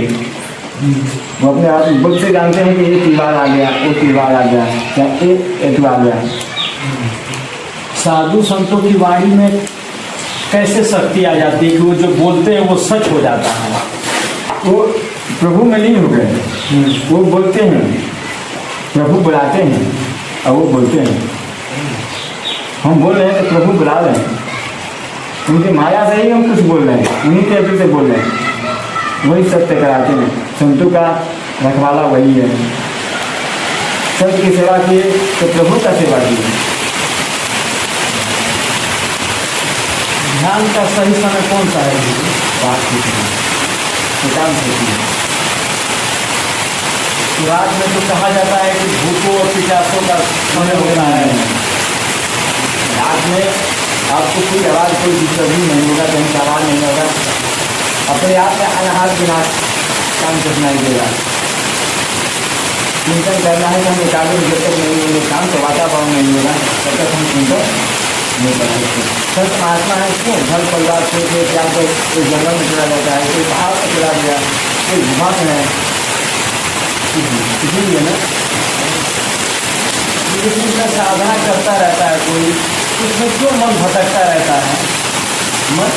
वो अपने आप बुद्ध से जानते हैं कि ये त्योहार आ गया, वो त्योहार आ गया, या एक एतवार आ गया। साधु संतों की वाणी में कैसे शक्ति आ जाती है कि वो जो बोलते हैं वो सच हो जाता है। वो प्रभु में लीन हो गए, वो बोलते हैं, प्रभु बुलाते हैं और वो बोलते हैं। हम बोल रहे हैं तो प्रभु बुला रहे हैं, उनकी माया से ही हम कुछ बोल रहे हैं, उन्हीं के अभी से बोल रहे हैं, वही सत्य कराते हैं। संतों का रखवाला वही है। संत की सेवा किए तो प्रभु का सेवा किए। ध्यान का सही समय कौन सा है? बात की एकांत होती है। रात में तो कहा जाता है कि भूतों और पिशाचों का समय होता है। रात में आपको कोई आवाज़, कोई डिस्टर्ब नहीं होगा, कहीं का आवाज़ नहीं होगा, अपने आप में अनहार बिना काम से सुनाई देगा। चिंतन करना है कि हम एकाग्र जब तक नहीं होंगे, शांत वातावरण नहीं होगा, तब तक हम चिंतन नहीं कर सकते। संत महात्मा है क्यों घर परिवार से क्या कोई जंगल में चला जाता है, कोई पहाड़ पर चला गया, कोई गुफा में है, इसीलिए ना किसी का साधना करता रहता है कोई, उसमें क्यों मन भटकता रहता है? मन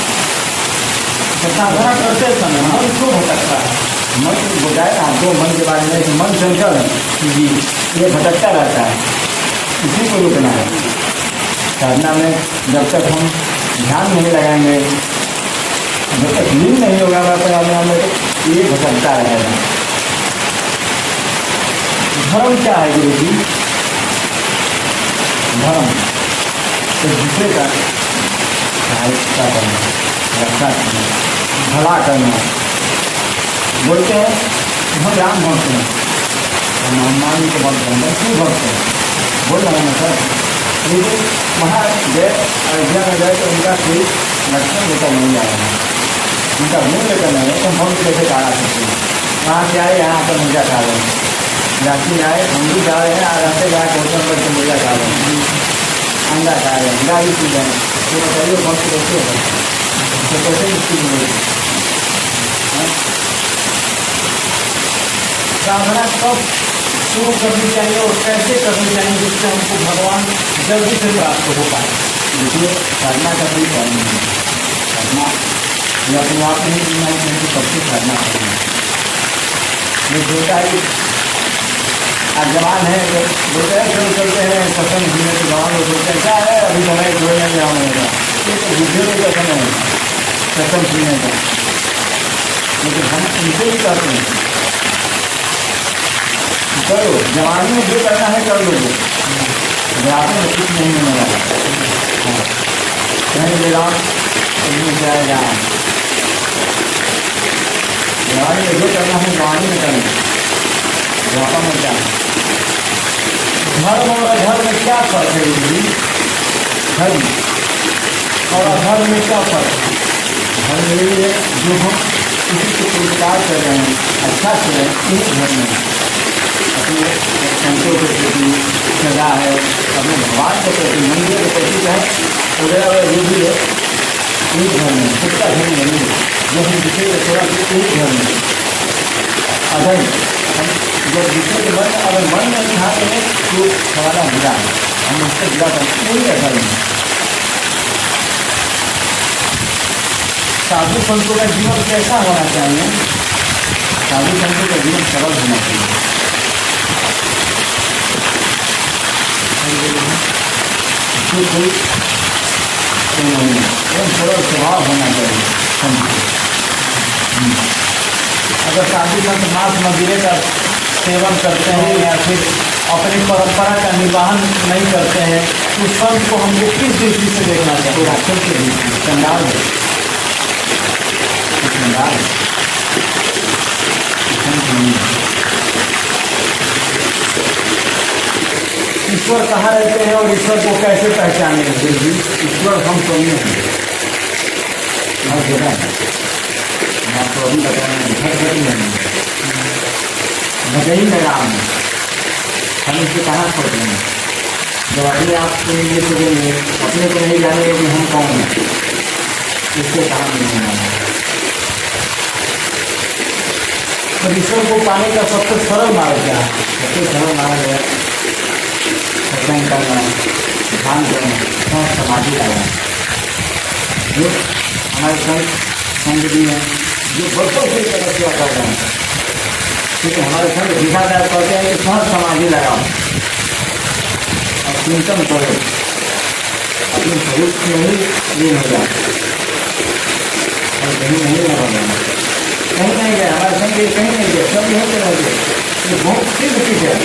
साधना करते समय मन क्यों भटकता है? मन बताए ना दो मन के बारे में, मन चंचल है जी, ये भटकता रहता है, इसी को रुकना है। साधना में जब तक हम ध्यान नहीं लगाएंगे, जब तक लीन नहीं होगा अपने में, तो ये भटकता रहेगा। धर्म क्या है गुरु जी? धर्म तो दूसरे का सहायता करना, रक्षा करना, भला करना। बोलते हैं हम राम भक्त हैं, हम हनुमान के भक्त हैं, क्यों भक्त हैं बोल रहे हैं सर। लेकिन वहाँ गए, अयोध्या में गए तो उनका कोई लक्षण लेकर नहीं आया है, उनका मुँह लेकर नहीं है, तो हम कैसे खा सकते हैं? वहाँ से आए, यहाँ पर मुर्गा खा रहे हैं, रात्रि में आए, हम भी खा रहे हैं, रास्ते में आए होटल पर तो मुर्गा खा रहे हैं, अंडा खा रहे हैं, गाड़ी पी रहे हैं। तो बताइए भक्त कैसे है, तो कैसे मुक्ति मिलेगी? साधना कब शुरू करनी चाहिए और कैसे करनी चाहिए जिससे हमको भगवान जल्दी से प्राप्त हो पाए? देखिए साधना का कोई कारण नहीं है। साधना ये अपने आप नहीं जीना है, तो सबसे साधना करना है। ये छोटा ही आज जवान है, जब बोलते हैं चल चलते हैं सत्संग सुनने के जवान लोग बोलते हैं क्या है अभी समय जोड़ने में आऊँगा, ये तो बुद्धि का समय है सत्संग सुनने का। लेकिन हम उनसे भी कहते हैं करो, जवानी में जो करना है कर लोगे, बुढ़ापे में कुछ नहीं होने वाला। कहीं ले जाओ कहीं जाएगा। जवानी में जो करना है जवानी में करें, बुढ़ापा में क्या है? धर्म और अधर्म में क्या फर्क है गुरु? धर्म और अधर्म में क्या फर्क है? धर्म यही है जो हम किसी को पुरस्कार कर रहे हैं, अच्छा कर रहे हैं, इस धर्म में अपने संतों के प्रति सजा है, अपने भगवान के प्रति, मंदिर के प्रति है वगैरह वगैरह जो भी है, एक धर्म है, खुद का धर्म नहीं है। जो हम दूसरे को थोड़ा एक धर्म है। अगर हम जब दूसरे के मन अगर मन में उठाते हैं तो हमारा बुरा है, हम उससे बुरा करते कोई धर्म है। साधु संतों का जीवन कैसा होना चाहिए? साधु संतों का जीवन सरल होना चाहिए। इसमें कोई नहीं है, एकदम सरल स्वभाव होना चाहिए। अगर शादी में तो मांस मदिरे का सेवन करते हैं या फिर अपनी परंपरा का निर्वहन नहीं करते हैं तो उस संत को हमको किस दृष्टि से देखना चाहिए? राक्षस के बीच चंडाल है, चंडाल है, संत नहीं है। ईश्वर कहाँ रहते हैं और ईश्वर को कैसे पहचानेंगे? ईश्वर हम सब में हैं, हर जगह है। हम आपको अभी बता रहे हैं, घर घर में है, भजई में राम है। हम इससे कहाँ खोज रहे हैं? जब अपने आप को ये सोचेंगे, अपने को नहीं जानेंगे कि हम कौन हैं, इससे कहाँ मिलेंगे? और ईश्वर को पाने का सबसे सरल मार्ग क्या है? सबसे सरल मार्ग है सत्संग करना, ध्यान करना और समाधि लगाना। जो हमारे संत भी हैं, जो वर्षों से तपस्या कर रहे हैं, क्योंकि हमारे संत दिखादार कहते हैं कि सहज समाधि लगाओ और चिंतन करो, अपने स्वरूप में ही लीन हो जाओ और कहीं नहीं लगा जाना। कहीं नहीं गए हमारे संत, कहीं नहीं गए, सब यहीं पे रह गए। ये बहुत सिद्ध चीज है।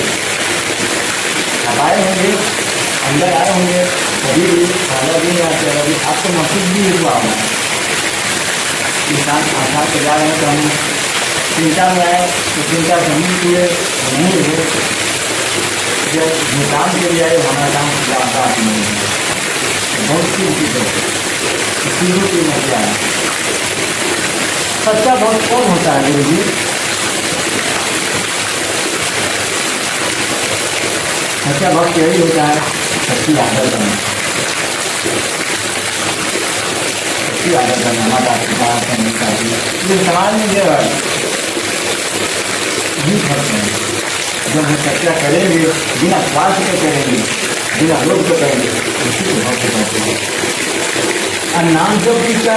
आप आए होंगे, अंदर आए होंगे, कभी भी खाना भी नहीं आते, कभी आपको महसूस भी हुआ होगा। इंसान आसान से जा रहे हैं तो हम चिंता में आए तो चिंता समझ किए नहीं हुए, जब जो काम के लिए आए हमारा काम ज्यादा नहीं है। बहुत सी चीज़ है, चीज़ों की मजा है। सच्चा भक्त कौन होता है गुरु जी? सच्चा भक्त यही होता है सच्ची आदर करना, सच्ची आदर करना, माता पिता करनी चाहिए। ये समाज में जो है यही फर्क है। जब हम सच्चा करेंगे, बिना स्वार्थ के करेंगे, बिना लोभ के करेंगे, उसी को भक्त कहते हैं। और नाम जप की क्या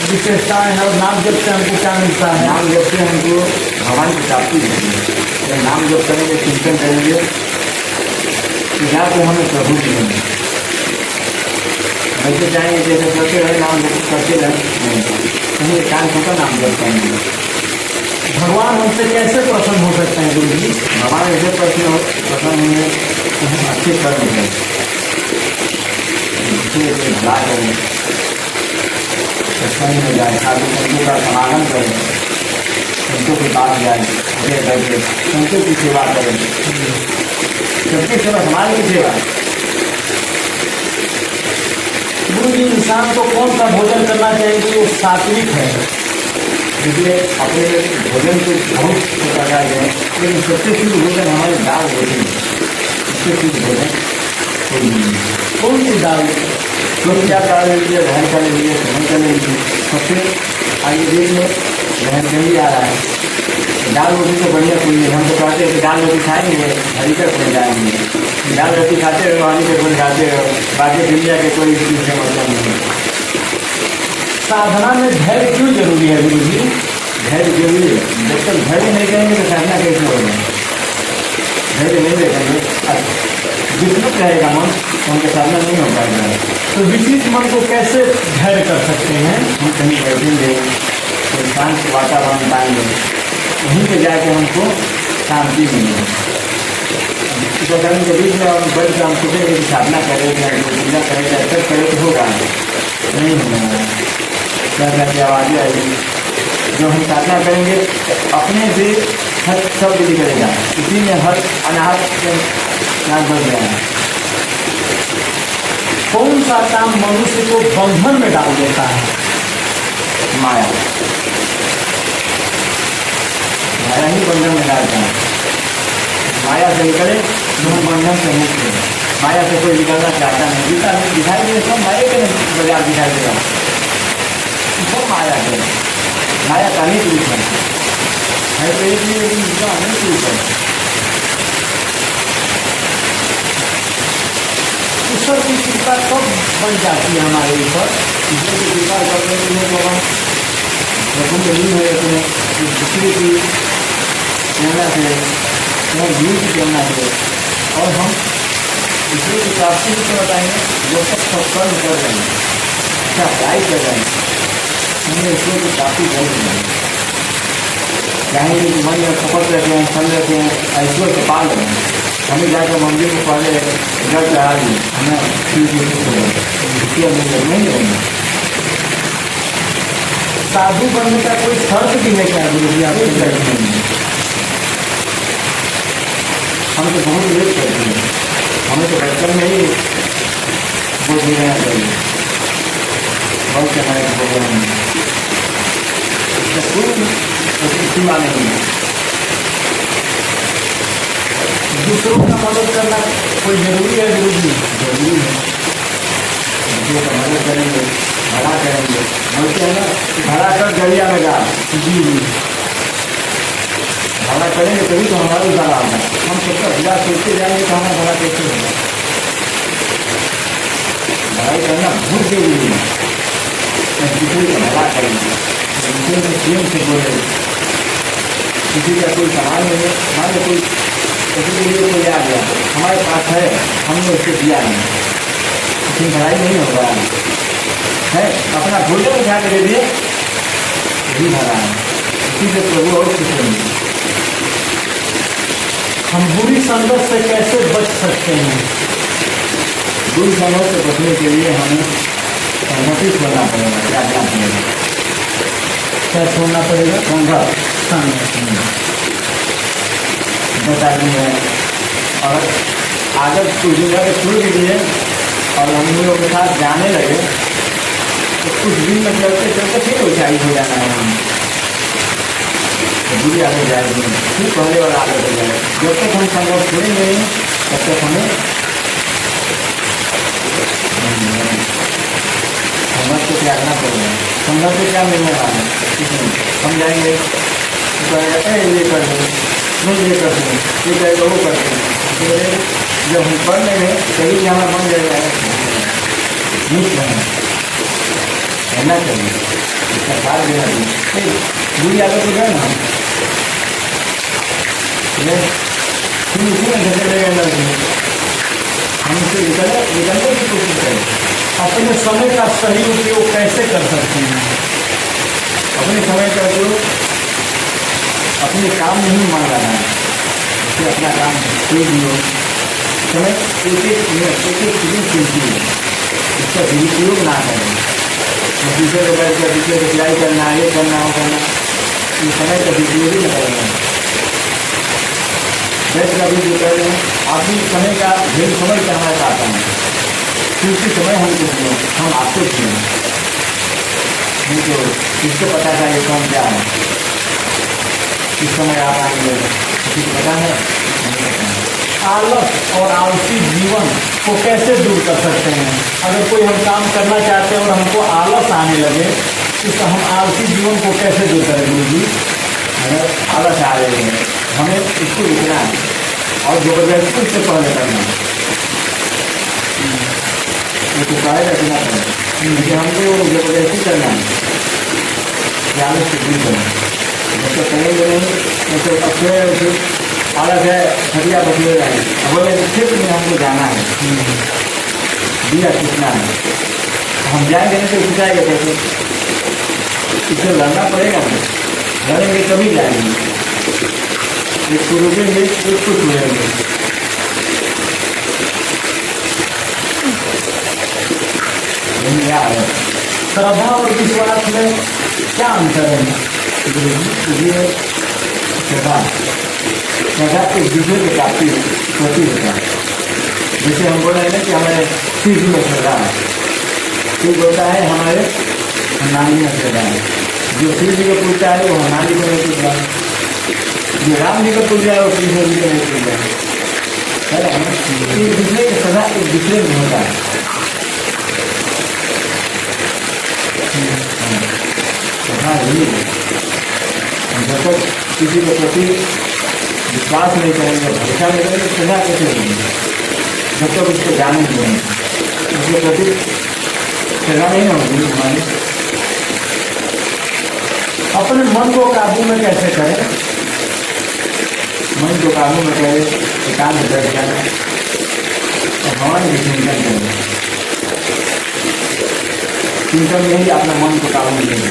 विशेषताएं है और नाम जप से हमको क्या मिलता है? नाम जप से हमको भगवान की प्राप्ति होती है। जब नाम जप करेंगे, चिंतन करेंगे तो जाके हमें प्रभु मिलेंगे। वैसे चाहेंगे जैसे करते रहे, नाम जप करते रहे, नहीं कहीं कान होकर नाम जप करेंगे। भगवान हमसे कैसे प्रसन्न हो सकते हैं गुरु जी? भगवान ऐसे प्रश्न होंगे तो हम अच्छे कर्म करें, भला करें, सत्संग में जाए, साधु संतों का समागम करें, संतों के पास जाए, आगे करके संतों की सेवा करें, सबकी सेवा, समाज की सेवा। गुरु जी, इंसान को कौन सा भोजन करना चाहिए कि वो सात्विक है? इसलिए अपने भोजन को बहुत प्रकार है, लेकिन सबसे शुद्ध भोजन हमारे दाल रोटी है। सबसे शुद्ध भोजन कोई नहीं है। कौन सी दाल? तो क्या दाल ले लीजिए, रहन का ले लीजिए, सहन का ले लीजिए। सबसे आयुर्वेद में रहन का ही आ रहा है। दाल रोटी तो बढ़िया कोई नहीं। हम तो कहते हैं कि दाल रोटी खाएंगे हरीकत बन जाएंगे। दाल रोटी खाते रहो, हरीकत बन खाते रहो, बाकी दुनिया के कोई चीज़ से मतलब नहीं है। साधना में धैर्य क्यों जरूरी है गुरु जी? धैर्य जरूरी है। जब तक धैर्य नहीं करेंगे तो साधना कैसे होगा? धैर्य नहीं रखेंगे, विचलित रहेगा मन, तो उनका साधना नहीं हो पाएगा। तो विशिष्ट मन को कैसे धैर्य कर सकते हैं? हम कहीं बैठेंगे तो शांत वातावरण पाएंगे, वहीं पे जाके हमको शांति मिलेगी। के बीच में हम बैठ कर हम सोचेंगे कि साधना करें या पूजा करें या सब करें तो होगा नहीं होगा। क्या करके आवाज़ें आएगी। जो हम साधना करेंगे अपने से हर सब विधि करेगा, इसी में हर अनाहत नाम बढ़ जाएगा। कौन सा काम मनुष्य को बंधन में डाल देता है? माया, माया ही बंधन में डालता है। माया से निकले तो हम बंधन से मुक्त हैं। माया से कोई निकलना चाहता नहीं। गीता में दिखाई दे, सब माया के बाजार दिखाई देगा, सब माया के, माया का ही रूप है तो एक नहीं अनेक रूप है। ईश्वर की कृपा कब बन जाती है हमारे ऊपर? ईश्वर की कृपा करने के लिए तो हम प्रथम नहीं है अपने दूसरे की प्रेरणा से और गुरु की प्रेरणा से, और हम ईश्वर की प्राप्ति को बताएंगे। जो सब कर्म कर रहे हैं, अच्छा पढ़ाई कर रहे हैं, हमें ईश्वर को काफ़ी गर्व है। चाहे कि मन में खपत रहते हैं, फल रहते हैं, ईश्वर से पाल रहे हैं। हमें जाकर मंदिर में पहले जल चढ़ा दी, हमें इसकी हमें नहीं रहेंगे। साधु बनने का कोई शर्त भी है क्या गुरु जी? कोई शर्त नहीं है। हम तो बहुत लेट करते हैं, हमें तो बचपन में ही बोल देना चाहिए, बहुत हमारे प्रोग्राम में इसका कोई सीमा नहीं है। दूसरों का मदद करना कोई जरूरी है गुरु जी? जरूरी है, दूसरों का मदद करेंगे, भला करेंगे। बोलते हैं ना, भला कर दरिया में डाल। जी जी। भला करेंगे तभी तो हमारा उधार आता है। हम सबका भला सोचते जाएंगे तो हमारा भला कैसे होगा? भलाई करना बहुत जरूरी है। दूसरे का भला करेंगे, दूसरे में प्रेम से बोले। किसी का कोई सामान नहीं है, हमारे कोई किसी के लिए कोई आ गया, हमारे पास है, हमने उसको दिया नहीं, लेकिन भलाई नहीं होगा है। अपना भोजन उठा के दे दिए, यही भला है। इसी से प्रभु और खुश होंगे। हम बुरी संगत से कैसे बच सकते हैं? बुरी संगत से बचने के लिए हमें सहमति छोड़ना पड़ेगा। क्या क्या पड़ेगा? क्या छोड़ना पड़ेगा? संघर्ष बता दी है। और आदत कुछ दिन अगर छोड़ दीजिए और हम लोगों के साथ जाने लगे तो कुछ दिन में चलते चलते फिर ऊंचाई हो जाना है। हम बुरी आदत जाएगी, फिर पहले और आदत हो जाएगी। जब तक हम संघर्ष छोड़ेंगे नहीं तब तक हमें संघर्ष को त्यागना पड़ेगा। संघर्ष से क्या मिलने वाला है? हम जाएंगे तो ये कर दो, नहीं ये कर दो, ये कहेगा वो कर दो। जब हम पढ़ लेंगे तभी हमारा बन जाएगा। रहना चाहिए, इसका साथ देना चाहिए। बुरी आदत हो जाए ना फिर उसी में घटे रहेगा। हम उससे निकलने की कोशिश करें। अपने समय का सही उपयोग कैसे कर सकते हैं? अपने समय का उपयोग अपने काम में ही मान रहा है। जैसे अपना काम कोई भी हो, समय एक एक मिनट एक एक सेकंड कीमती है, इसका दुरुपयोग ना करें। दूसरे को बैठ कर दूसरे को सिलाई करना, ये करना वो करना, ये समय का दुरुपयोग ही न करेंगे। बैठ कर भी जो कर रहे हैं आप भी समय का ढेर समझ कर हमारे साथ आए, क्योंकि समय हमको दिए, हम आपको दिए नहीं तो किसको पता था ये कौन क्या है, किस समय आप आएंगे किसी को पता है? आलस और आलसी जीवन को कैसे दूर कर सकते हैं? अगर कोई हम काम करना चाहते हैं और हमको आलस आने लगे तो हम आलसी जीवन को कैसे दूर करें गुरु जी? अगर आलस आ रहे हैं हमें इसको लिखना है और जबरदस्ती उससे पहले करना है। ये तो कहेगा कि ना करें, लेकिन हमको जबरदस्ती करना है, आलस से दूर करना। जब तक करेंगे नहीं तो अक्षय आलस है हटिया बचले जाए। बोले क्षेत्र में हमको जाना है, दिया कितना है, हम जाएंगे नहीं तो सिखाएगा कैसे? इसे लड़ना पड़ेगा, लड़ेंगे तभी जाएंगे। एक को रुकेंगे एक को छुड़ेंगे। क्या है श्रद्धा और विश्वास में क्या अंतर है गुरु जी? ये श्रद्धा एक दूसरे के प्राप्ति होती होता है। जैसे हम बोल रहे हैं कि हमारे शिव जी में श्रद्धा है, शिव होता है हमारे नानी में श्रद्धा है। जो शिव जी को पूछता है वो नानी को नहीं पूछता है, जो राम जी को पूछ रहा है वो कृष्ण जी को नहीं पूछ रहा है। एक दूसरे की श्रद्धा एक दूसरे में होता है। श्रद्धा यही है, जब तक किसी के प्रति विश्वास नहीं करेंगे, भरोसा नहीं करेंगे, श्रद्धा कैसे होगी? जब तक उसको जानेंगे नहीं, उसके प्रति श्रद्धा नहीं होगी हमारी। अपने मन को काबू में कैसे करें? मन को काबू में करे एकांत बैठ जाना और भगवान की चिंतन करें। चिंतन में ही अपना मन को काबू मिलेगा,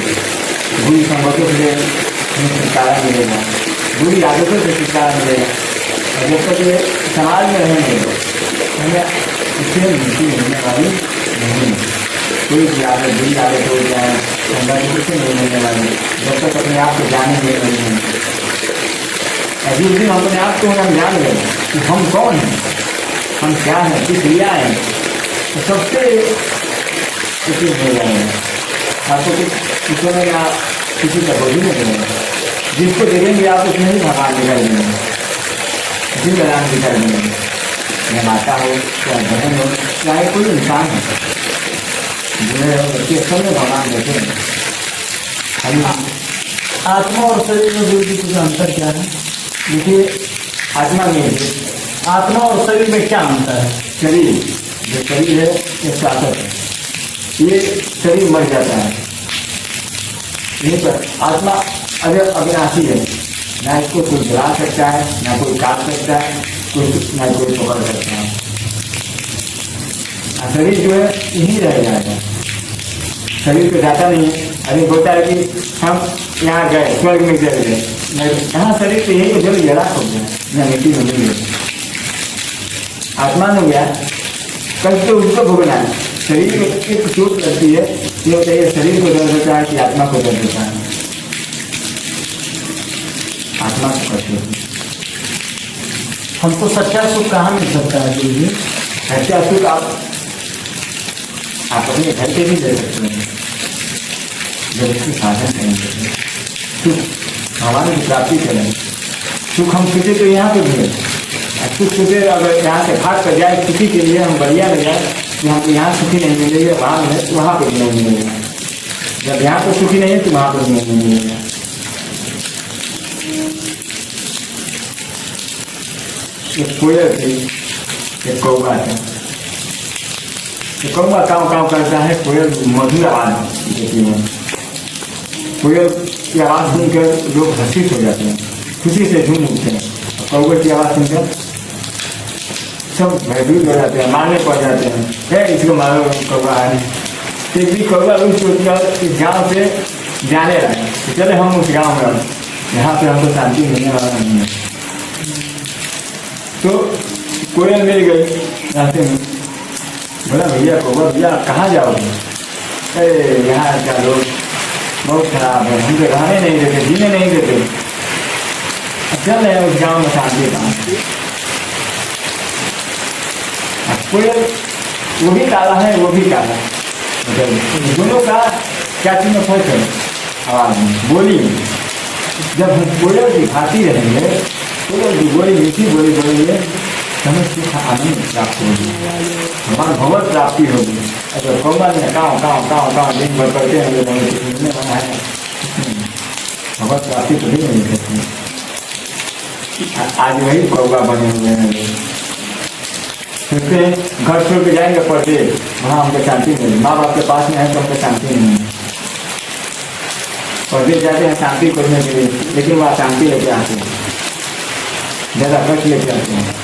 बुरी संगतों से छुटकारा मिलेगा, बुरी आदतों से छुटकारा मिलेगा। और जब तक ये समाज में रहेंगे हमें इससे मुक्ति मिलने वाली नहीं। कोई भी आदत बुरी आदत हो जाए संगत से नहीं मिलने वाली, जब तक अपने आप को जानेंगे नहीं। अभी उस दिन हम अपने आप को हम जान गए कि हम कौन हैं, हम क्या हैं, किस लिया है, तो सबसे उचित हो जाएगा। आपको किसी में आप किसी का बोझ नहीं करेंगे, जिसको देखेंगे आप उसमें ही भगवान दिखाई देंगे, जिन भगवान दिखाई देंगे, चाहे माता हो चाहे बहन हो चाहे कोई इंसान हो, जिन्हें बच्चे सब में भगवान देते हैं। हम आत्मा और शरीर में गुरु जी का अंतर क्या है? देखिए आत्मा में आत्मा और शरीर में क्या अंतर है? शरीर, जो शरीर है ये शासक है, ये शरीर मर जाता है, यहीं पर आत्मा अगर अविनाशी है, ना इसको कोई जला सकता है, ना कोई काट सकता है, ना कोई पकड़ सकता है। शरीर जो है यही रह जाएगा, शरीर तो जाता नहीं है। अभी होता है कि हम यहाँ गए स्वर्ग में चले गए, यहाँ शरीर तो यही जल जला हो गया, यहाँ मिट्टी में मिल गई। आत्मा में गया कल तो उसको भोगना है। शरीर में एक चोट लगती है, ये होता है शरीर को दर्द होता है कि आत्मा को दर्द होता है, आत्मा को कष्ट होती है। हमको सच्चा सुख कहाँ मिल सकता है गुरु जी? सच्चा सुख आप अपने घर पे भी ले सकते हैं, जब उसकी साधन करेंगे सुख भगवान की प्राप्ति करें। सुख हम सोचे तो यहाँ पे भी है, सुख सोचे अगर यहाँ से भाग कर जाए सुखी के लिए हम बढ़िया लग जाए कि हमको यहाँ सुखी नहीं मिलेगा, वहाँ पर भी नहीं मिलेगा। जब यहाँ पर सुखी नहीं है तो वहाँ पर भी नहीं मिलेगा। एक कोयल थी, एक कौवा था। कौवा काँव काँव करता है, कोयल मधुर आवाज देती है। कोयल की आवाज़ सुनकर लोग हर्षित हो जाते हैं, खुशी से झूम उठते हैं। कौवे की आवाज़ सुनकर सब भयभीत हो जाते हैं, मारने पड़ जाते हैं, है इसको मारो कौवा है। एक भी कौवा उस इस गाँव से जाने लगे तो चले हम उस गाँव में, यहाँ पे हमको शांति मिलने वाला नहीं है। तो कोयल मिल गई रास्ते में, बोला भैया कौवा भैया कहाँ जाओगे? अरे यहाँ का लोग बहुत खराब है, हमको रहने नहीं देते, जीने नहीं देते। चल रहे उस गाँव में शांति का। कोयल वो भी काला है वो भी काला, दोनों का क्या चीज में फर्क है? आवाज में, बोली में। जब हम कोयल की भांति रहेंगे, कोयल की बोली मीठी बोली बोलेंगे, हमें सुख आनंद प्राप्त होगी, हमारा भगवत प्राप्ति होगी। अगर कौवा ने काँव काँव काँव काँव दिन भर करते हैं मिलने वाला है, भगवत प्राप्ति कभी नहीं मिल सकती। आज वही कौवा बने हुए हैं लोग, सोचते हैं घर छोड़ के जाएंगे पढ़ते, वहाँ हमको शांति मिले। माँ बाप के पास में है तो हमको शांति नहीं है, पढ़ते जाते हैं शांति खोजने के लिए, लेकिन वहाँ शांति लेके आते हैं, ज़्यादा कष्ट लेके आते हैं।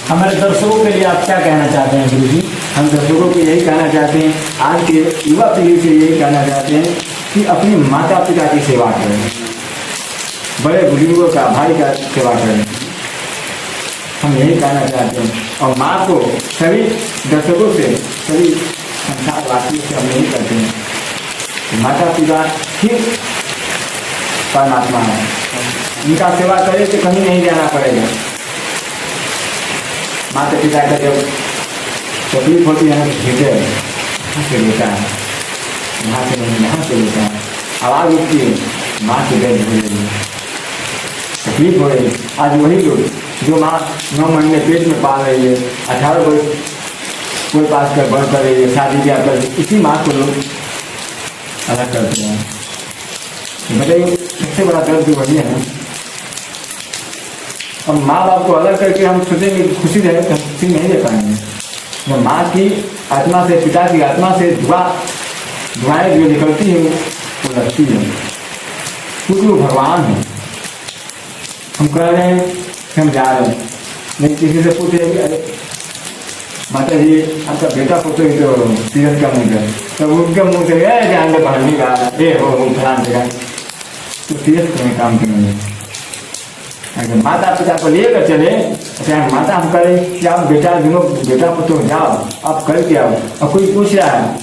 हमारे दर्शकों के लिए आप क्या कहना चाहते हैं गुरु जी? हम दर्शकों को यही कहना चाहते हैं, आज के युवा पीढ़ी से यही कहना चाहते हैं कि अपने माता पिता की सेवा करें, बड़े बुजुर्गों का भाई का सेवा करें, हम यही कहना चाहते हैं। और माँ को सभी दर्शकों से, सभी संसार वासियों से हम यही कहते हैं, माता पिता ही परमात्मा है, उनका सेवा करें तो कहीं नहीं जाना पड़ेगा। माता पिता का जब तकलीफ होती है तो हृदय यहाँ से लेता है, यहाँ से नहीं यहाँ से लेता है, आवाज़ उठती है, माँ के दर्द हो रही है, तकलीफ हो रही है। आज वही लोग जो माँ 9 महीने पेट में पाल रही है, 18 वर्ष कोई पास कर बढ़ कर रही है, शादी ब्याह कर, इसी माँ को लोग अलग करते हैं। बताइए सबसे बड़ा दर्द वही है ना। और माँ बाप को अलग करके हम सोचेंगे खुशी रहे तो खुशी नहीं दे पाएंगे। जब माँ की आत्मा से, पिता की आत्मा से दुआएं जो निकलती है वो लगती है, क्योंकि वो भगवान है। हम कह रहे हैं कि हम जा रहे हैं, लेकिन किसी से पूछे कि अरे माता जी आपका बेटा पुत्र तो तीरथ का नहीं कर, तो उनके मुंह से जान दे पढ़ नहीं रहा ये हो फलान जगह तो तीर्थ में काम करेंगे। अगर माता पिता को लेकर चले चाहे माता हम करें कि आप बेटा दोनों बेटा पुत्र जाओ आप करके आओ, और कोई पूछ रहा है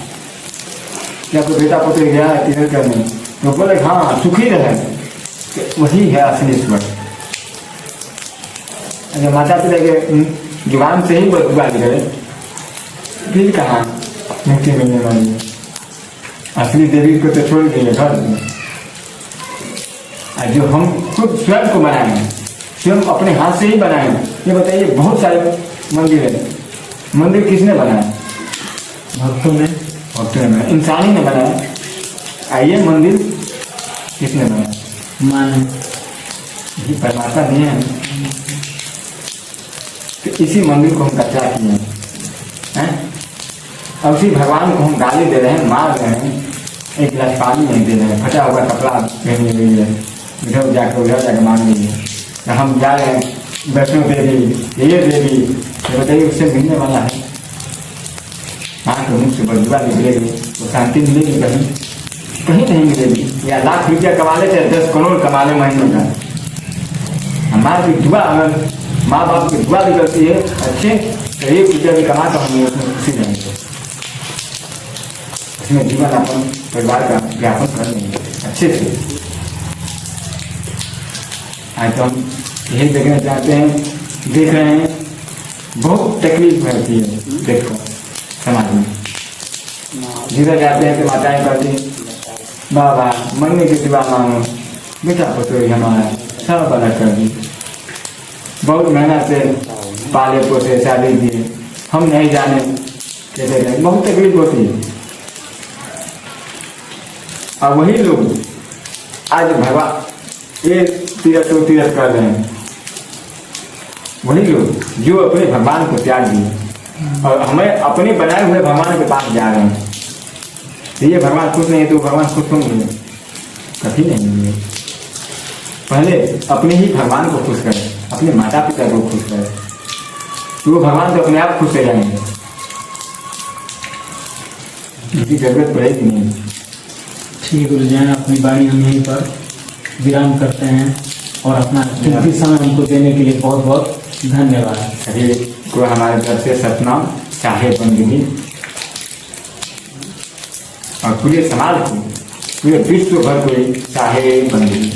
कि आपको बेटा पुत्र गया है तीर्थ करने, तो बोले हाँ सुखी रहे, तो वही है असली ईश्वर। अगर माता पिता के जुबान से ही दुआ करे फिर कहाँ मुक्ति मिलने वाली है। असली देवी को तो छोड़ दिए घर में, जो हम खुद स्वयं को बनाए, स्वयं अपने हाथ से ही बनाए। ये बताइए बहुत सारे मंदिर है, मंदिर किसने बनाया? भक्तों ने बनाया, इंसानी ने बनाया। आइए मंदिर किसने बनाया? माने ये परमात्मा नहीं है। तो इसी मंदिर को हम कच्चा किए हैं, और उसी भगवान को हम गाली दे रहे हैं, मार रहे हैं, एक गिलास पानी नहीं दे रहे हैं, फटा हुआ कपड़ा पहने हुई है, उधर जाकर मांग रही है। हम जा रहे हैं वैष्णो देवी ये देवी, ये बताइए उससे मिलने वाला है? हाँ तो मुझसे बदुआ निकलेगी तो शांति मिलेगी? कहीं नहीं मिलेगी। या लाख रुपया कमा ले चाहे 10 करोड़ कमा ले महीने का, हमारी दुआ अगर माँ बाप की दुआ भी करती है अच्छे, तो 1 रुपया भी कमा तो हम उसमें खुशी रहेंगे, उसमें जीवन अपन परिवार का व्यापन कर लेंगे अच्छे से। आज तो हम यही देखना चाहते हैं, देख रहे हैं बहुत तकलीफ रहती है। देखो समाज में जिधर जाते हैं तो माताएं कहती बाबा मरने की दुआ मांगो, बेटा पुत्र हमारा सब अलग कर दी, बहुत मेहनत से पाले पोसे शादी दिए, हम नहीं जाने कैसे जाए, बहुत तकलीफ होती है। और वही लोग आज भगवान ये तीर्थ कर रहे हैं, वही लोग जो अपने भगवान को त्याग दिए और हमें अपने बनाए हुए भगवान के पास जा रहे हैं। तो ये भगवान खुश नहीं है तो भगवान खुश होंगे? कभी नहीं होंगे। पहले अपने ही भगवान को खुश करें, अपने माता पिता को खुश करें, तो वो भगवान तो अपने आप खुश हो जाएंगे, उनकी जरूरत पड़ेगी नहीं। ठीक गुरुजन, अपनी वाणी हम यहीं पर विराम करते हैं और अपना कीमती समय हमको देने के लिए बहुत बहुत धन्यवाद। सभी को हमारे तरफ से सतनाम, चाहे बंदगी, और पूरे समाज को, पूरे विश्व भर को चाहे बंदगी।